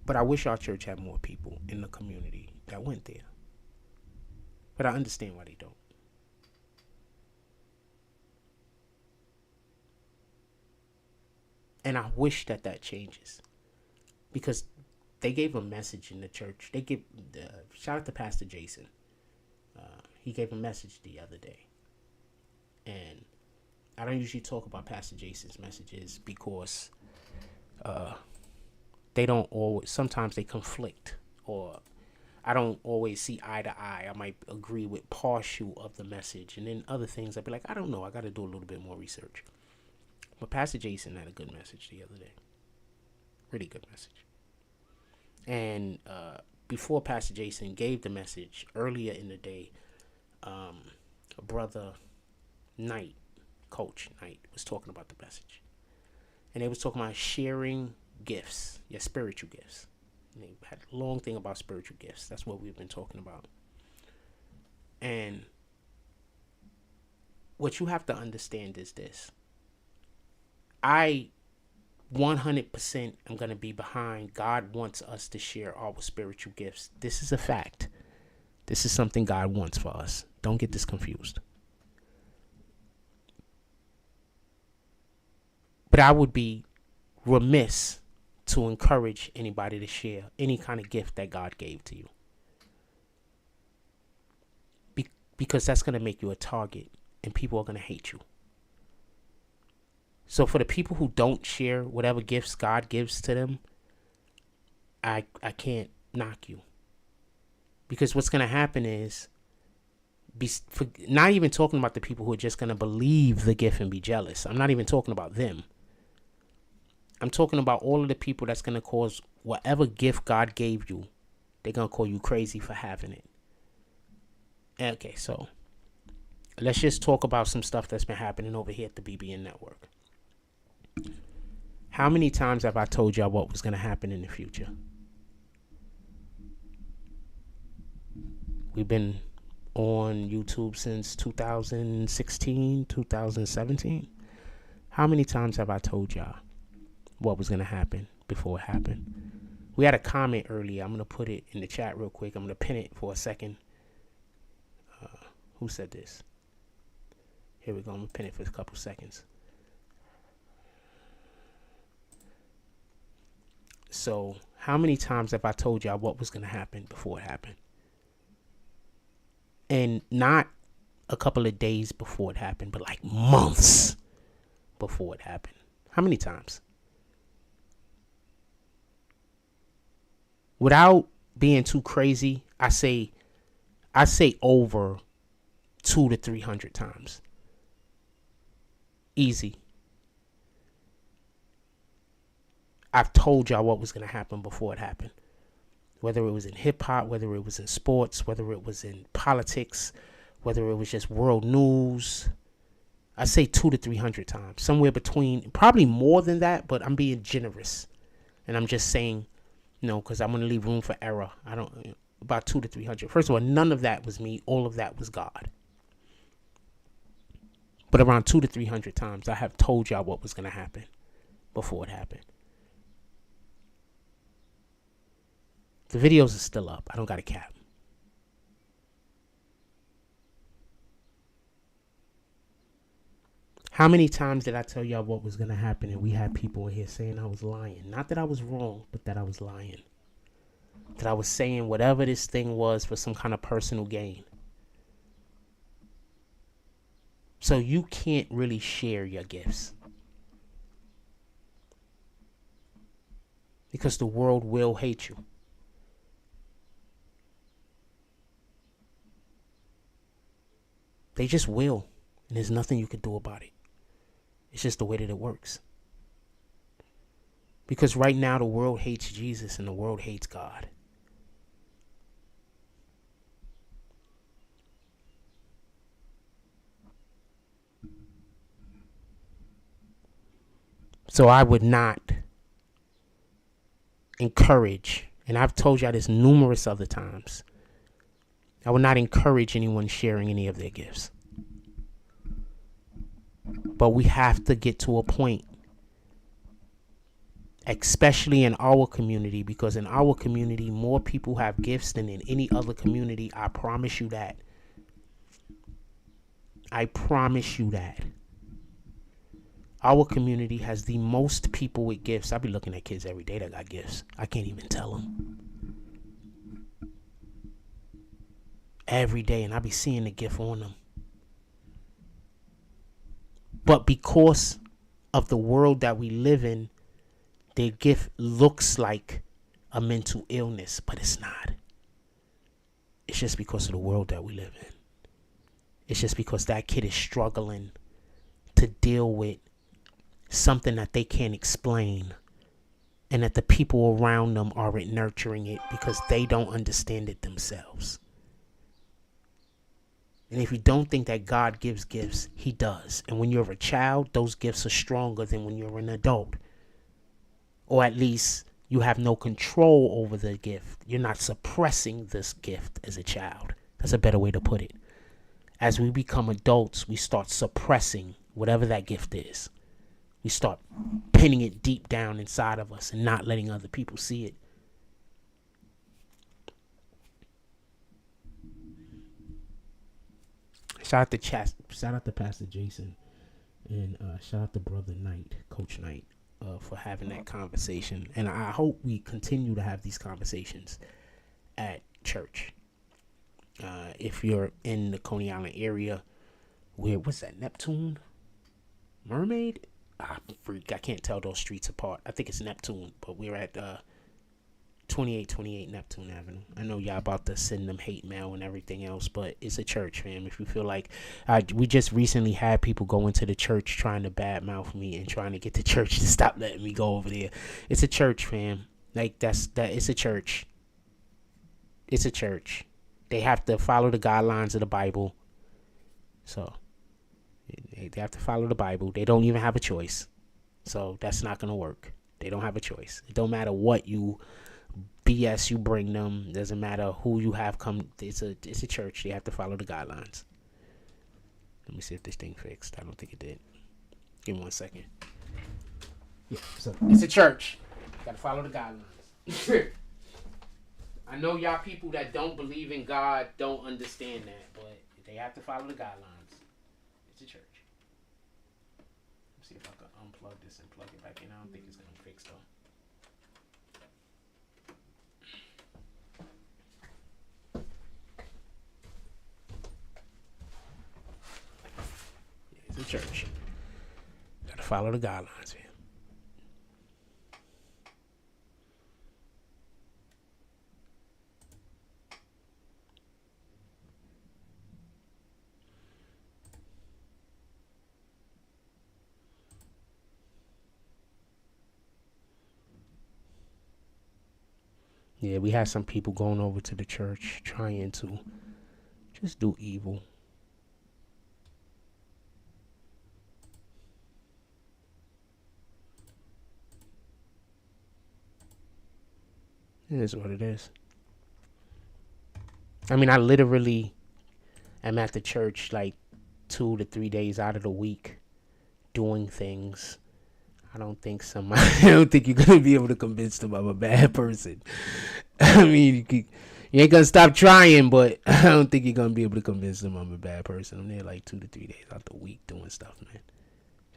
But I wish our church had more people in the community that went there. But I understand why they don't. And I wish that changes. Because they gave a message in the church. They give shout out to Pastor Jason. He gave a message the other day. And I don't usually talk about Pastor Jason's messages because they don't always, sometimes they conflict, or I don't always see eye to eye. I might agree with partial of the message, and then other things I'd be like, I don't know, I got to do a little bit more research. But Pastor Jason had a good message the other day. Really good message. And before Pastor Jason gave the message, earlier in the day, Brother Knight, Coach Knight, was talking about the message. And they was talking about sharing gifts, your spiritual gifts. And they had a long thing about spiritual gifts. That's what we've been talking about. And what you have to understand is this. I 100% am going to be behind. God wants us to share our spiritual gifts. This is a fact. This is something God wants for us. Don't get this confused. But I would be remiss to encourage anybody to share any kind of gift that God gave to you. Because that's going to make you a target and people are going to hate you. So for the people who don't share whatever gifts God gives to them, I can't knock you. Because what's going to happen is, not even talking about the people who are just going to believe the gift and be jealous. I'm not even talking about them. I'm talking about all of the people that's going to cause whatever gift God gave you, they're going to call you crazy for having it. Okay, so let's just talk about some stuff that's been happening over here at the BBN Network. How many times have I told y'all what was going to happen in the future? We've been on YouTube since 2016, 2017. How many times have I told y'all what was going to happen before it happened? We had a comment earlier. I'm going to put it in the chat real quick. I'm going to pin it for a second. Who said this? Here we go. I'm going to pin it for a couple seconds. So, how many times have I told y'all what was going to happen before it happened? And not a couple of days before it happened, but like months before it happened. How many times? Without being too crazy, I say over 200 to 300 times. Easy. I've told y'all what was going to happen before it happened. Whether it was in hip hop, whether it was in sports, whether it was in politics, whether it was just world news. I say 200 to 300 times. Somewhere between, probably more than that, but I'm being generous. And I'm just saying, because I'm going to leave room for error. About 200 to 300. First of all, none of that was me. All of that was God. But around 200 to 300 times, I have told y'all what was going to happen before it happened. The videos are still up. I don't got a cap. How many times did I tell y'all what was going to happen and we had people in here saying I was lying? Not that I was wrong, but that I was lying. That I was saying whatever this thing was for some kind of personal gain. So you can't really share your gifts. Because the world will hate you. They just will. And there's nothing you can do about it. It's just the way that it works. Because right now the world hates Jesus and the world hates God. So I would not encourage, and I've told y'all this numerous other times, I would not encourage anyone sharing any of their gifts. But we have to get to a point, especially in our community, because in our community, more people have gifts than in any other community. I promise you that. I promise you that. Our community has the most people with gifts. I be looking at kids every day that got gifts. I can't even tell them. Every day, and I be seeing the gift on them. But because of the world that we live in, their gift looks like a mental illness, but it's not. It's just because of the world that we live in. It's just because that kid is struggling to deal with something that they can't explain, and that the people around them aren't nurturing it because they don't understand it themselves. And if you don't think that God gives gifts, he does. And when you're a child, those gifts are stronger than when you're an adult. Or at least you have no control over the gift. You're not suppressing this gift as a child. That's a better way to put it. As we become adults, we start suppressing whatever that gift is. We start pinning it deep down inside of us and not letting other people see it. Shout out to Pastor Jason, and shout out to Brother Knight, Coach Knight, for having that conversation. And I hope we continue to have these conversations at church. If you're in the Coney Island area, what's that, Neptune? Mermaid? I can't tell those streets apart. I think it's Neptune, but we're at 2828 Neptune Avenue. I know y'all about to send them hate mail and everything else, but it's a church, fam. If you feel like we just recently had people go into the church trying to badmouth me and trying to get the church to stop letting me go over there. It's a church, fam. Like it's a church. It's a church. They have to follow the guidelines of the Bible. So they have to follow the Bible. They don't even have a choice. So that's not gonna work. They don't have a choice. It don't matter what you BS you bring them. Doesn't matter who you have come. It's a church. They have to follow the guidelines. Let me see if this thing fixed. I don't think it did. Give me 1 second. Yeah, so it's a church. Got to follow the guidelines. I know y'all people that don't believe in God don't understand that, but they have to follow the guidelines. It's a church. Let's see if I can unplug this and plug it back in. I don't think it's gonna fix though. It's a church. Gotta follow the guidelines, man. Yeah, we had some people going over to the church trying to just do evil. It is what it is. I mean, I literally am at the church like 2 to 3 days out of the week doing things. I don't think I don't think you're going to be able to convince them I'm a bad person. I mean, you ain't going to stop trying, but I don't think you're going to be able to convince them I'm a bad person. I'm there like 2 to 3 days out the week doing stuff, man.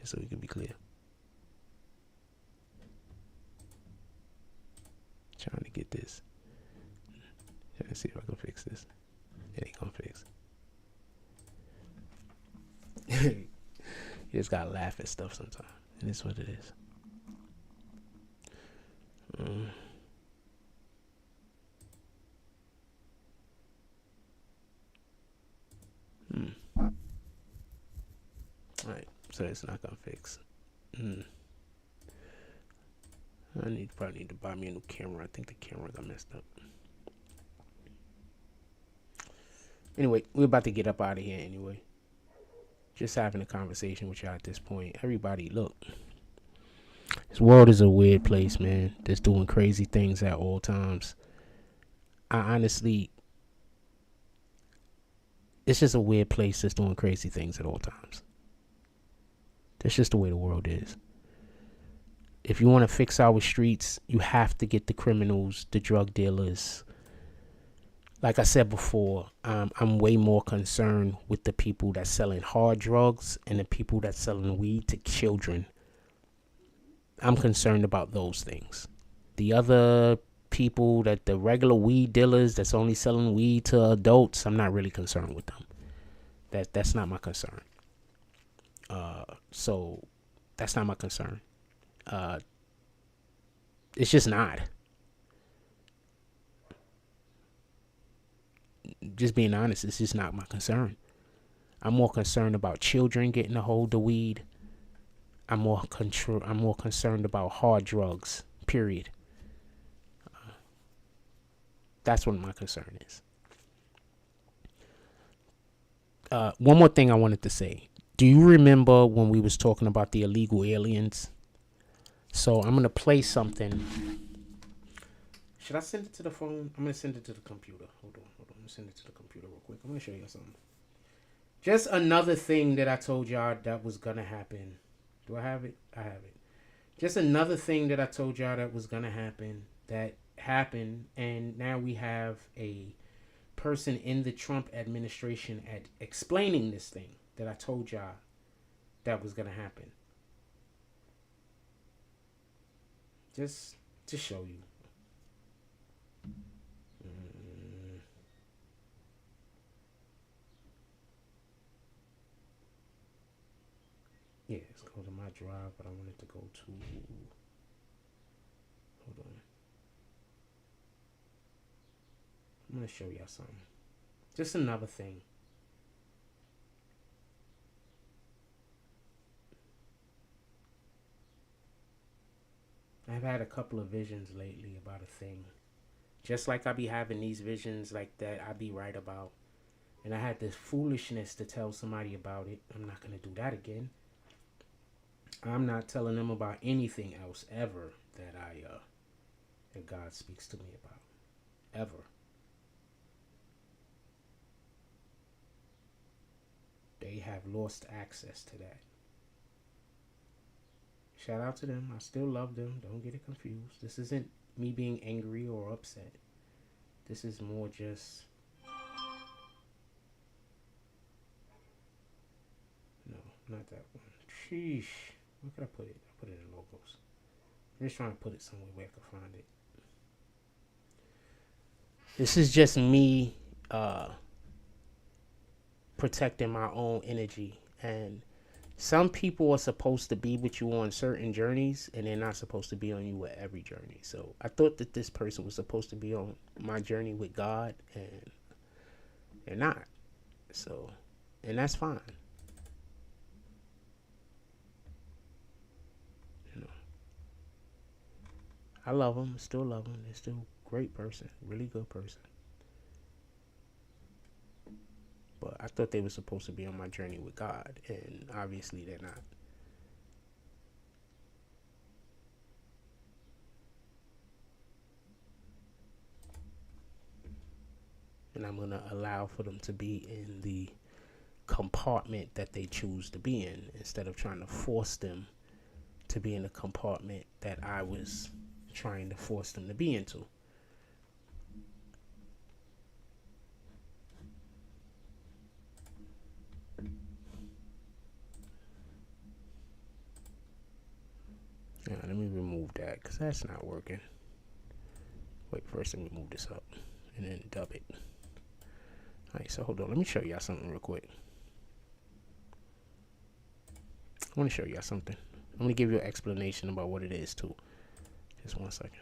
just so we can be clear. Trying to get this. Trying to see if I can fix this. It ain't gonna fix. You just gotta laugh at stuff sometimes. And it's what it is. Alright, so it's not gonna fix. I probably need to buy me a new camera. I think the camera got messed up. Anyway, we're about to get up out of here anyway. Just having a conversation with y'all at this point. Everybody, look. This world is a weird place, man. That's doing crazy things at all times. I honestly, it's just a weird place that's doing crazy things at all times. That's just the way the world is. If you want to fix our streets, you have to get the criminals, the drug dealers. Like I said before, I'm way more concerned with the people that's selling hard drugs and the people that's selling weed to children. I'm concerned about those things. The other people, that the regular weed dealers that's only selling weed to adults, I'm not really concerned with them. That's not my concern. So that's not my concern. It's just not. Just being honest, it's just not my concern. I'm more concerned about children getting a hold of weed. I'm more concerned about hard drugs, period. That's what my concern is. One more thing I wanted to say. Do you remember when we was talking about the illegal aliens? So I'm going to play something. Should I send it to the phone? I'm going to send it to the computer. Hold on. I'm going to send it to the computer real quick. I'm going to show you something. Just another thing that I told y'all that was going to happen. Do I have it? I have it. Just another thing that I told y'all that was going to happen. That happened. And now we have a person in the Trump administration explaining this thing that I told y'all that was going to happen. Just to show you. Yeah, let's go to my drive, but I wanted to go to... Hold on. I'm going to show y'all something. Just another thing. I've had a couple of visions lately about a thing. Just like I be having these visions like that I be right about. And I had this foolishness to tell somebody about it. I'm not going to do that again. I'm not telling them about anything else ever that that God speaks to me about. Ever. They have lost access to that. Shout out to them. I still love them. Don't get it confused. This isn't me being angry or upset. This is more just... No, not that one. Sheesh. Where could I put it? I put it in logos. I'm just trying to put it somewhere where I can find it. This is just me protecting my own energy. And some people are supposed to be with you on certain journeys, and they're not supposed to be on you at every journey. So I thought that this person was supposed to be on my journey with God, and they're not. So, and that's fine. You know, I love them. Still love them. They're still a great person, really good person. But I thought they were supposed to be on my journey with God, and obviously they're not. And I'm going to allow for them to be in the compartment that they choose to be in, instead of trying to force them to be in the compartment that I was trying to force them to be into. Yeah, let me remove that because that's not working. Wait, first let me move this up and then dub it. Alright, so hold on. Let me show y'all something real quick. I want to show y'all something. I'm going to give you an explanation about what it is too. Just 1 second.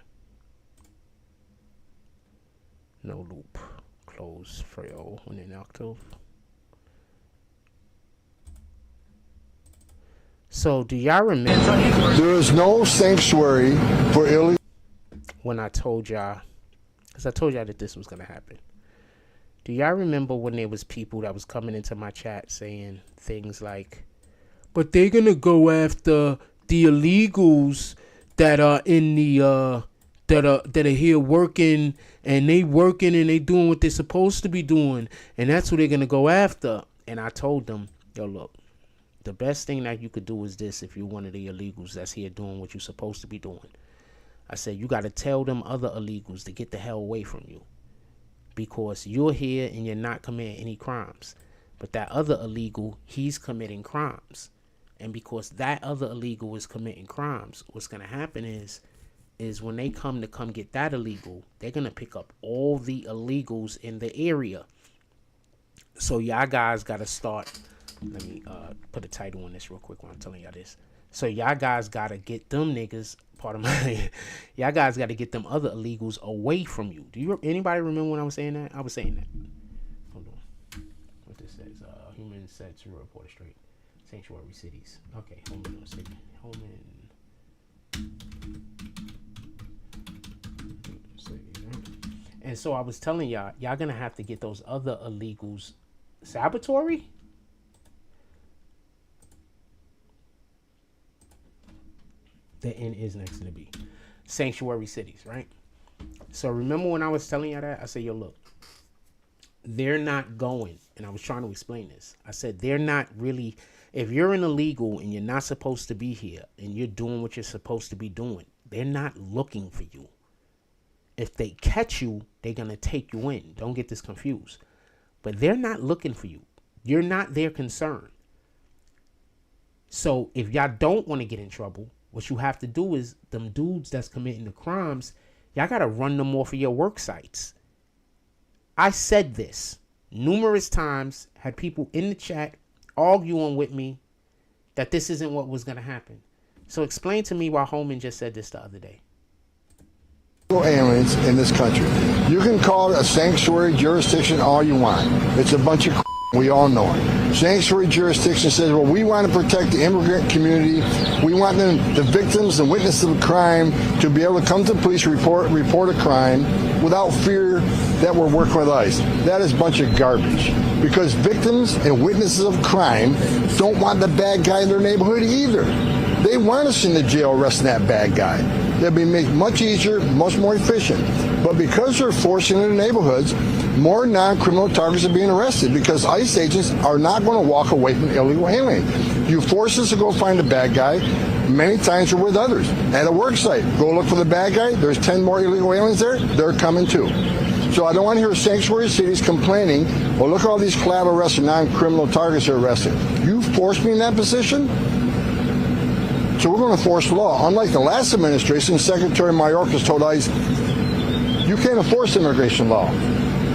No loop. Close Frail when in Octave. So do y'all remember? There is no sanctuary for illegal. When I told y'all, because I told y'all that this was going to happen. Do y'all remember when there was people that was coming into my chat saying things like, but they're going to go after the illegals that are in the, that are here working and they doing what they're supposed to be doing. And that's what they're going to go after. And I told them, yo, look, the best thing that you could do is this. If you're one of the illegals that's here doing what you're supposed to be doing, I said, you got to tell them other illegals to get the hell away from you. Because you're here and you're not committing any crimes. But that other illegal, he's committing crimes. And because that other illegal is committing crimes, what's going to happen is when they come get that illegal, they're going to pick up all the illegals in the area. So y'all guys got to start. Let me put a title on this real quick while I'm telling y'all this. So y'all guys got to get them niggas, y'all guys got to get them other illegals away from you. Anybody remember when I was saying that? I was saying that. Hold on. What this says, human said to report straight. Sanctuary cities. Okay, Holman city. And so I was telling y'all gonna have to get those other illegals. Sabotory? The N is next to the B. Sanctuary cities, right? So remember when I was telling y'all that? I said, yo, look, they're not going. And I was trying to explain this. I said, they're not really. If you're an illegal and you're not supposed to be here and you're doing what you're supposed to be doing, they're not looking for you. If they catch you, they're going to take you in. Don't get this confused. But they're not looking for you. You're not their concern. So if y'all don't want to get in trouble, what you have to do is them dudes that's committing the crimes, y'all got to run them off of your work sites. I said this numerous times, had people in the chat arguing with me that this isn't what was going to happen. So explain to me why Holman just said this the other day. Aliens in this country. You can call it a sanctuary jurisdiction all you want. It's a bunch of we all know it. Sanctuary jurisdiction says, well, we want to protect the immigrant community. We want them, the victims and witnesses of crime, to be able to come to the police, report a crime without fear that we're working with ICE. That is a bunch of garbage. Because victims and witnesses of crime don't want the bad guy in their neighborhood either. They want us in the jail arresting that bad guy. That'd be made much easier, much more efficient. But because they're forcing it in neighborhoods, more non-criminal targets are being arrested because ICE agents are not going to walk away from illegal aliens. You force us to go find the bad guy. Many times you're with others. At a work site, go look for the bad guy. There's 10 more illegal aliens there. They're coming too. So I don't want to hear sanctuary cities complaining, well, look at all these collateral arrests and non-criminal targets are arrested. You forced me in that position? So we're going to enforce the law. Unlike the last administration, Secretary Mayorkas told ICE, you can't enforce immigration law.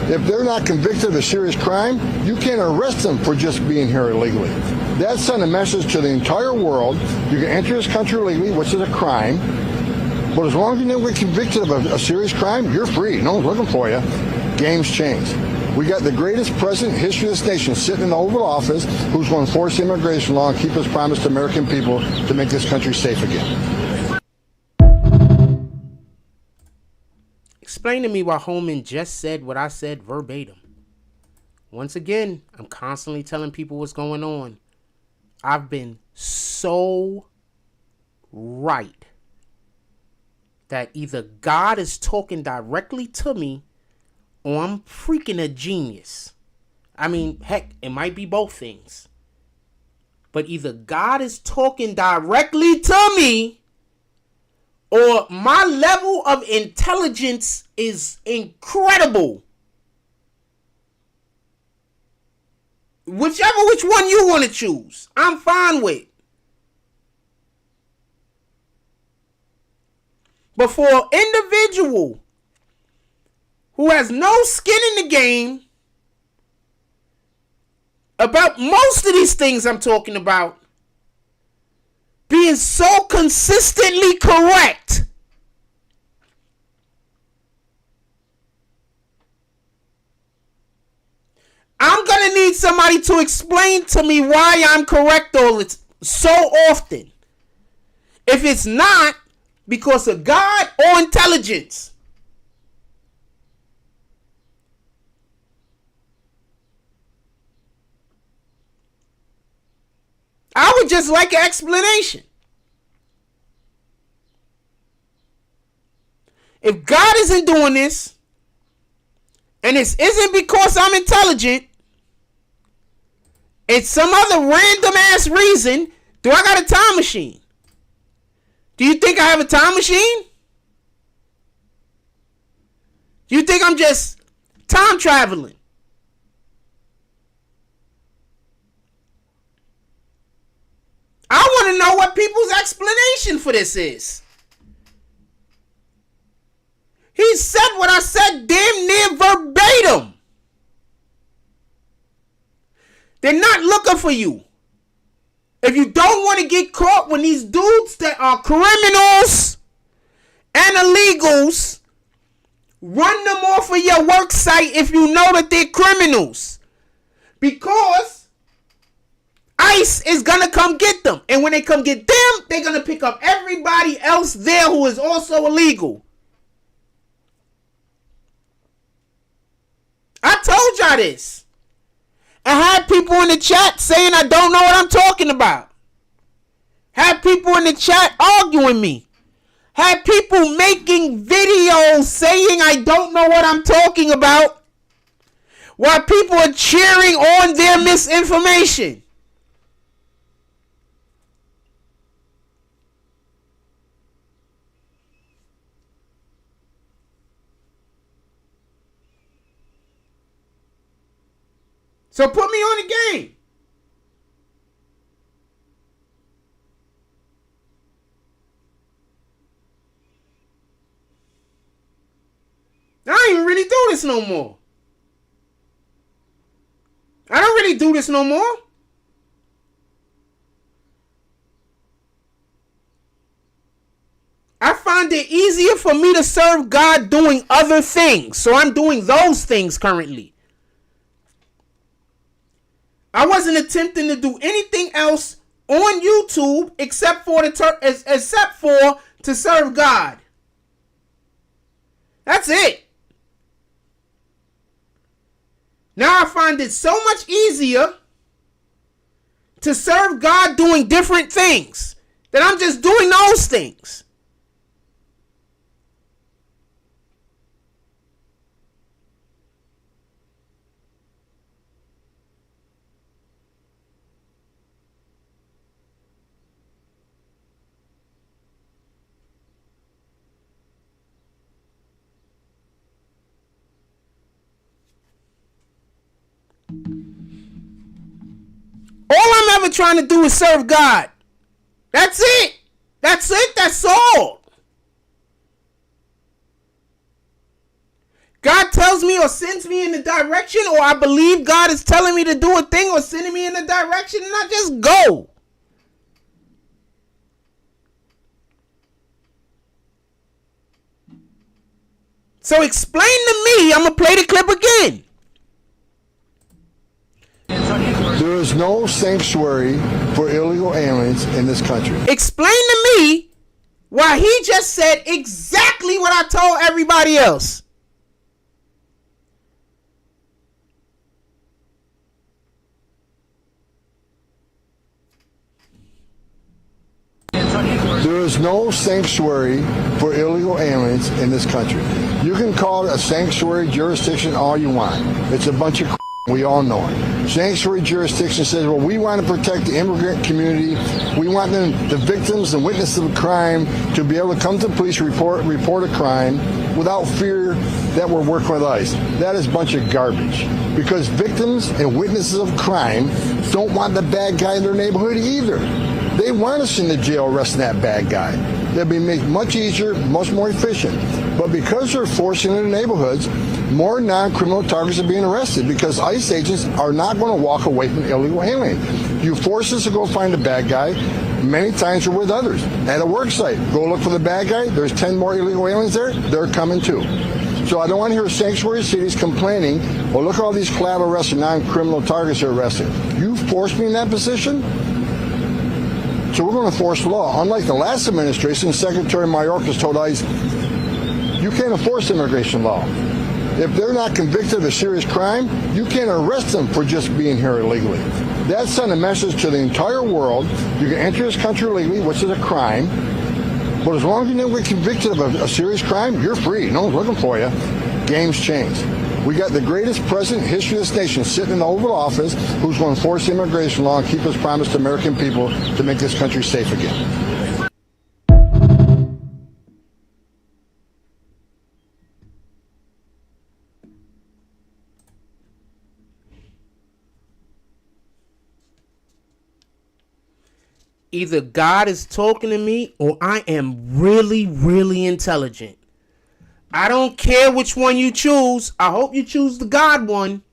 If they're not convicted of a serious crime, you can't arrest them for just being here illegally. That sent a message to the entire world. You can enter this country illegally, which is a crime, but as long as you don't get convicted of a serious crime, you're free. No one's looking for you. Game's changed. We got the greatest president in history of this nation sitting in the Oval Office who's going to enforce the immigration law and keep his promise to American people to make this country safe again. Explain to me why Holman just said what I said verbatim. Once again, I'm constantly telling people what's going on. I've been so right that either God is talking directly to me or I'm freaking a genius. I mean, heck, it might be both things. But either God is talking directly to me or my level of intelligence is incredible. Which one you want to choose, I'm fine with. But for an individual who has no skin in the game about most of these things I'm talking about, being so consistently correct, I'm going to need somebody to explain to me why I'm correct so often. If it's not because of God or intelligence. I would just like an explanation. If God isn't doing this, and this isn't because I'm intelligent, it's some other random ass reason, do I got a time machine? Do you think I have a time machine? Do you think I'm just time traveling? I want to know what people's explanation for this is. He said what I said damn near verbatim. They're not looking for you. If you don't want to get caught when these dudes that are criminals and illegals run them off of your work site if you know that they're criminals. Because ICE is going to come get them. And when they come get them, they're going to pick up everybody else there who is also illegal. I told y'all this. I had people in the chat saying I don't know what I'm talking about. Had people in the chat arguing me. Had people making videos saying I don't know what I'm talking about. While people are cheering on their misinformation. So put me on the game. I don't even really do this no more. I don't really do this no more. I find it easier for me to serve God doing other things. So I'm doing those things currently. I wasn't attempting to do anything else on YouTube except for to serve God. That's it. Now I find it so much easier to serve God doing different things that I'm just doing those things. All I'm ever trying to do is serve God. That's it. That's it. That's all. God tells me or sends me in the direction, or I believe God is telling me to do a thing or sending me in the direction, and I just go. So explain to me. I'm going to play the clip again. There is no sanctuary for illegal aliens in this country. Explain to me why he just said exactly what I told everybody else. There is no sanctuary for illegal aliens in this country. You can call it a sanctuary jurisdiction all you want. It's a bunch of we all know it. Sanctuary jurisdiction says, well, we want to protect the immigrant community. We want them, the victims and witnesses of a crime, to be able to come to the police, report a crime without fear that we're working with ICE. That is a bunch of garbage. Because victims and witnesses of crime don't want the bad guy in their neighborhood either. They want us in the jail arresting that bad guy. That'd be made much easier, much more efficient. But because they're forcing it in the neighborhoods, more non-criminal targets are being arrested because ICE agents are not going to walk away from illegal alien. You force us to go find the bad guy. Many times we're with others. At a work site, go look for the bad guy. There's 10 more illegal aliens there. They're coming too. So I don't want to hear sanctuary cities complaining, well, look at all these collateral arrests and non-criminal targets are arrested. You forced me in that position? So we're going to enforce the law. Unlike the last administration, Secretary Mayorkas told ICE, you can't enforce immigration law. If they're not convicted of a serious crime, you can't arrest them for just being here illegally. That sent a message to the entire world. You can enter this country illegally, which is a crime, but as long as you don't get convicted of a serious crime, you're free. No one's looking for you. Game's changed. We got the greatest president in history of this nation sitting in the Oval Office who's going to enforce the immigration law and keep his promise to American people to make this country safe again. Either God is talking to me or I am really, really intelligent. I don't care which one you choose. I hope you choose the God one.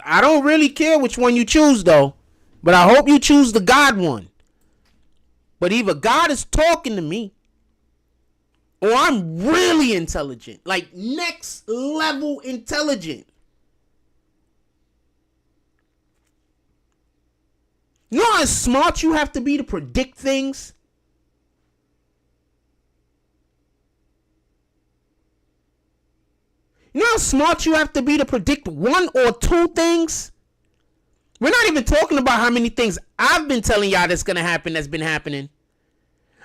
I don't really care which one you choose, though. But I hope you choose the God one. But either God is talking to me or I'm really intelligent. Like next level intelligent. You know how smart you have to be to predict things? You know how smart you have to be to predict one or two things? We're not even talking about how many things I've been telling y'all that's going to happen that's been happening.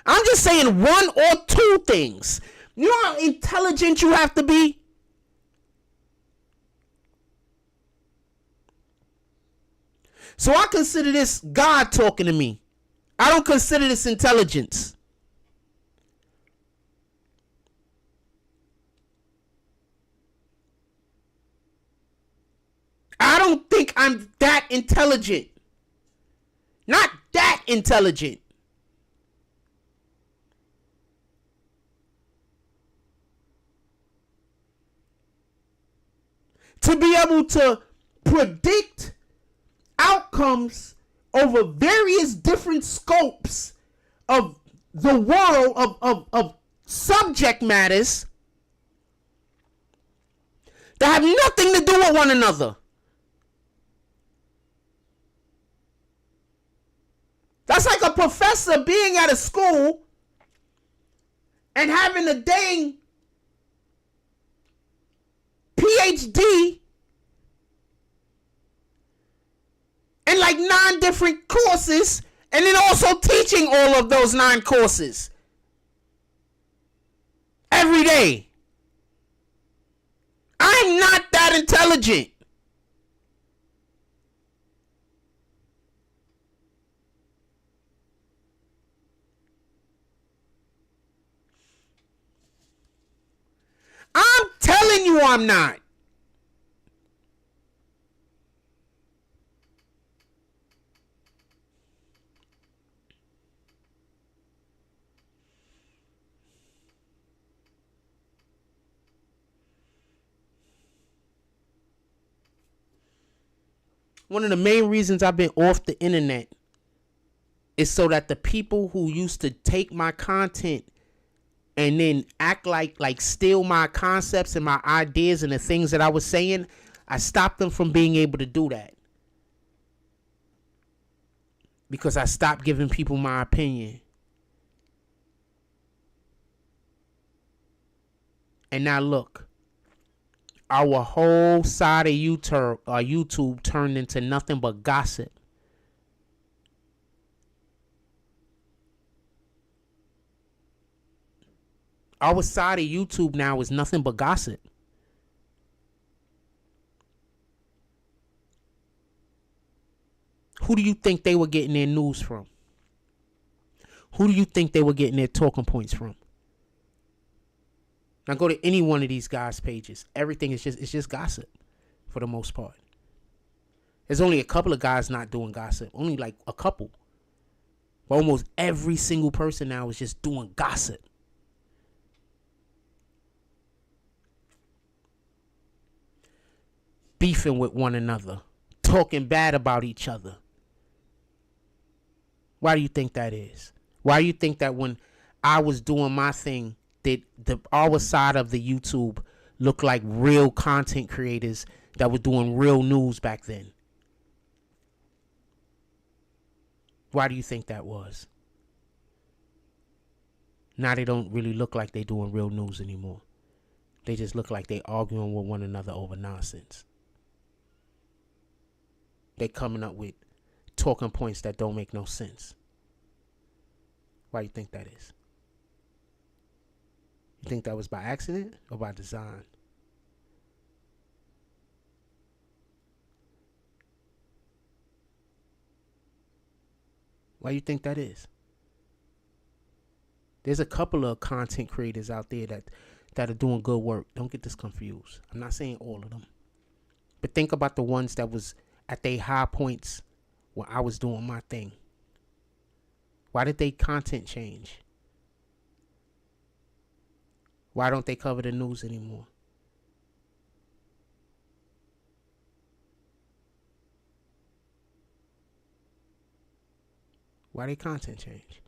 I'm just saying one or two things. You know how intelligent you have to be? So I consider this God talking to me. I don't consider this intelligence. I don't think I'm that intelligent. Not that intelligent. To be able to predict outcomes over various different scopes of the world of subject matters that have nothing to do with one another. That's like a professor being at a school and having a dang PhD and like 9 different courses, and then also teaching all of those 9 courses every day. I'm not that intelligent. I'm telling you I'm not. One of the main reasons I've been off the internet is so that the people who used to take my content and then act like steal my concepts and my ideas and the things that I was saying, I stopped them from being able to do that. Because I stopped giving people my opinion. And now look. Our whole side of YouTube turned into nothing but gossip. Our side of YouTube now is nothing but gossip. Who do you think they were getting their news from? Who do you think they were getting their talking points from? Now go to any one of these guys' pages. Everything is just gossip for the most part. There's only a couple of guys not doing gossip. Only like a couple. But almost every single person now is just doing gossip. Beefing with one another. Talking bad about each other. Why do you think that is? Why do you think that when I was doing my thing, that our side of the YouTube looked like real content creators that were doing real news back then? Why do you think that was? Now they don't really look like they doing real news anymore. They just look like they arguing with one another over nonsense. They coming up with talking points that don't make no sense. Why do you think that is? You think that was by accident or by design? Why do you think that is? There's a couple of content creators out there that are doing good work. Don't get this confused. I'm not saying all of them. But think about the ones that was at their high points when I was doing my thing. Why did they content change? Why don't they cover the news anymore? Why did content change?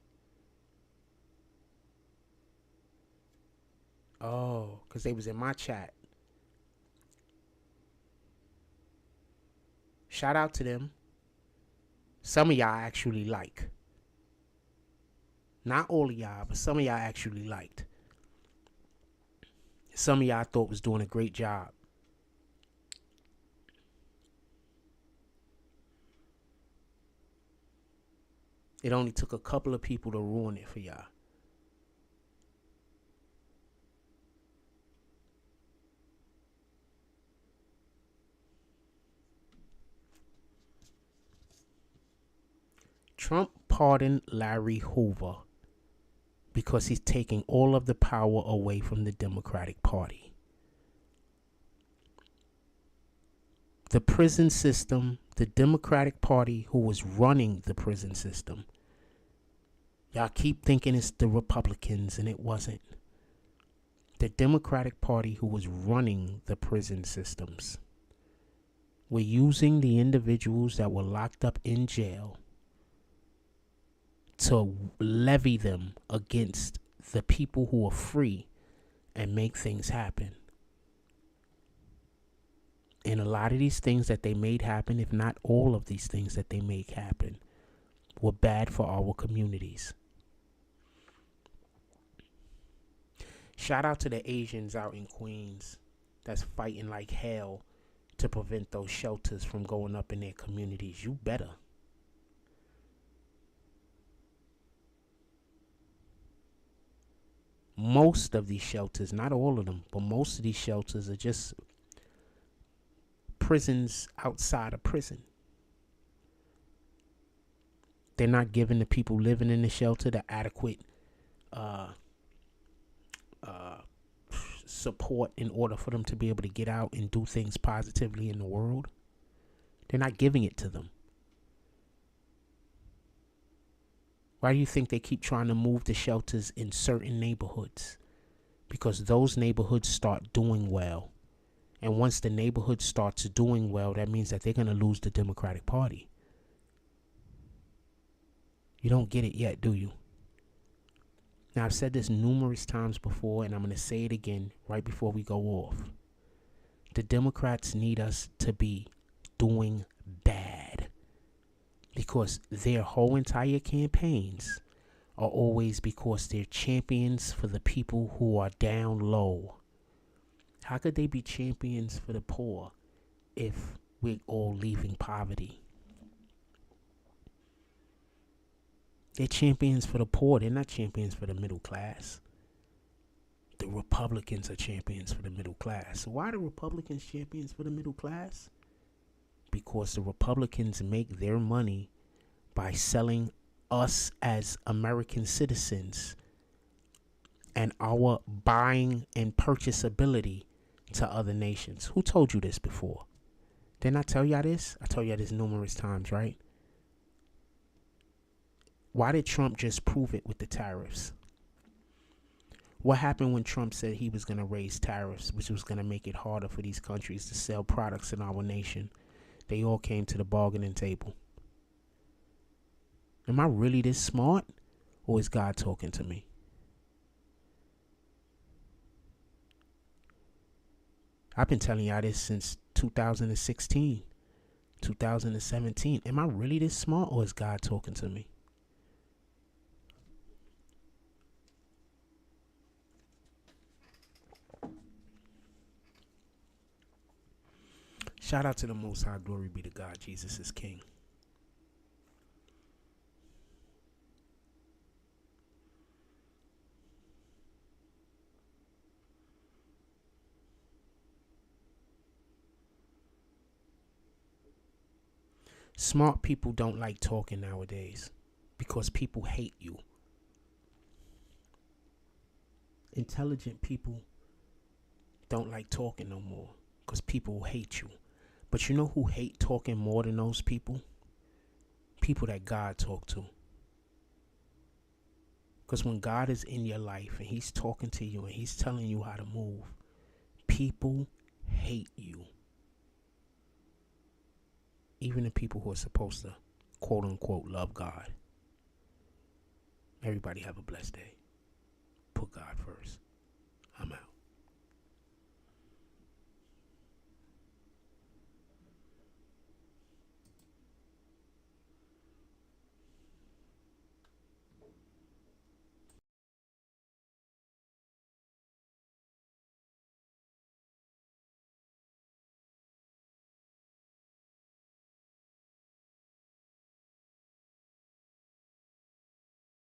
Oh, because they was in my chat. Shout out to them. Some of y'all actually like. Not all of y'all, but some of y'all actually liked. Some of y'all thought was doing a great job. It only took a couple of people to ruin it for y'all. Trump pardoned Larry Hoover because he's taking all of the power away from the Democratic Party. The prison system, the Democratic Party who was running the prison system. Y'all keep thinking it's the Republicans, and it wasn't. The Democratic Party who was running the prison systems were using the individuals that were locked up in jail to levy them against the people who are free and make things happen. And a lot of these things that they made happen, if not all of these things that they made happen, were bad for our communities. Shout out to the Asians out in Queens that's fighting like hell to prevent those shelters from going up in their communities. You better. Most of these shelters, not all of them, but most of these shelters are just prisons outside of prison. They're not giving the people living in the shelter the adequate support in order for them to be able to get out and do things positively in the world. They're not giving it to them. Why do you think they keep trying to move the shelters in certain neighborhoods? Because those neighborhoods start doing well. And once the neighborhood starts doing well, that means that they're going to lose the Democratic Party. You don't get it yet, do you? Now, I've said this numerous times before, and I'm going to say it again right before we go off. The Democrats need us to be doing bad. Because their whole entire campaigns are always because they're champions for the people who are down low. How could they be champions for the poor if we're all leaving poverty? They're champions for the poor. They're not champions for the middle class. The Republicans are champions for the middle class. So why are the Republicans champions for the middle class? Because the Republicans make their money by selling us as American citizens and our buying and purchase ability to other nations. Who told you this before? Didn't I tell y'all this? I told y'all this numerous times, right? Why did Trump just prove it with the tariffs? What happened when Trump said he was going to raise tariffs, which was going to make it harder for these countries to sell products in our nation? They all came to the bargaining table. Am I really this smart, or is God talking to me? I've been telling y'all this since 2016, 2017. Am I really this smart, or is God talking to me? Shout out to the Most High. Glory be to God. Jesus is King. Smart people don't like talking nowadays because people hate you. Intelligent people don't like talking no more because people hate you. But you know who hate talking more than those people? People that God talk to. Because when God is in your life and he's talking to you and he's telling you how to move, people hate you. Even the people who are supposed to, quote unquote, love God. Everybody have a blessed day. Put God first.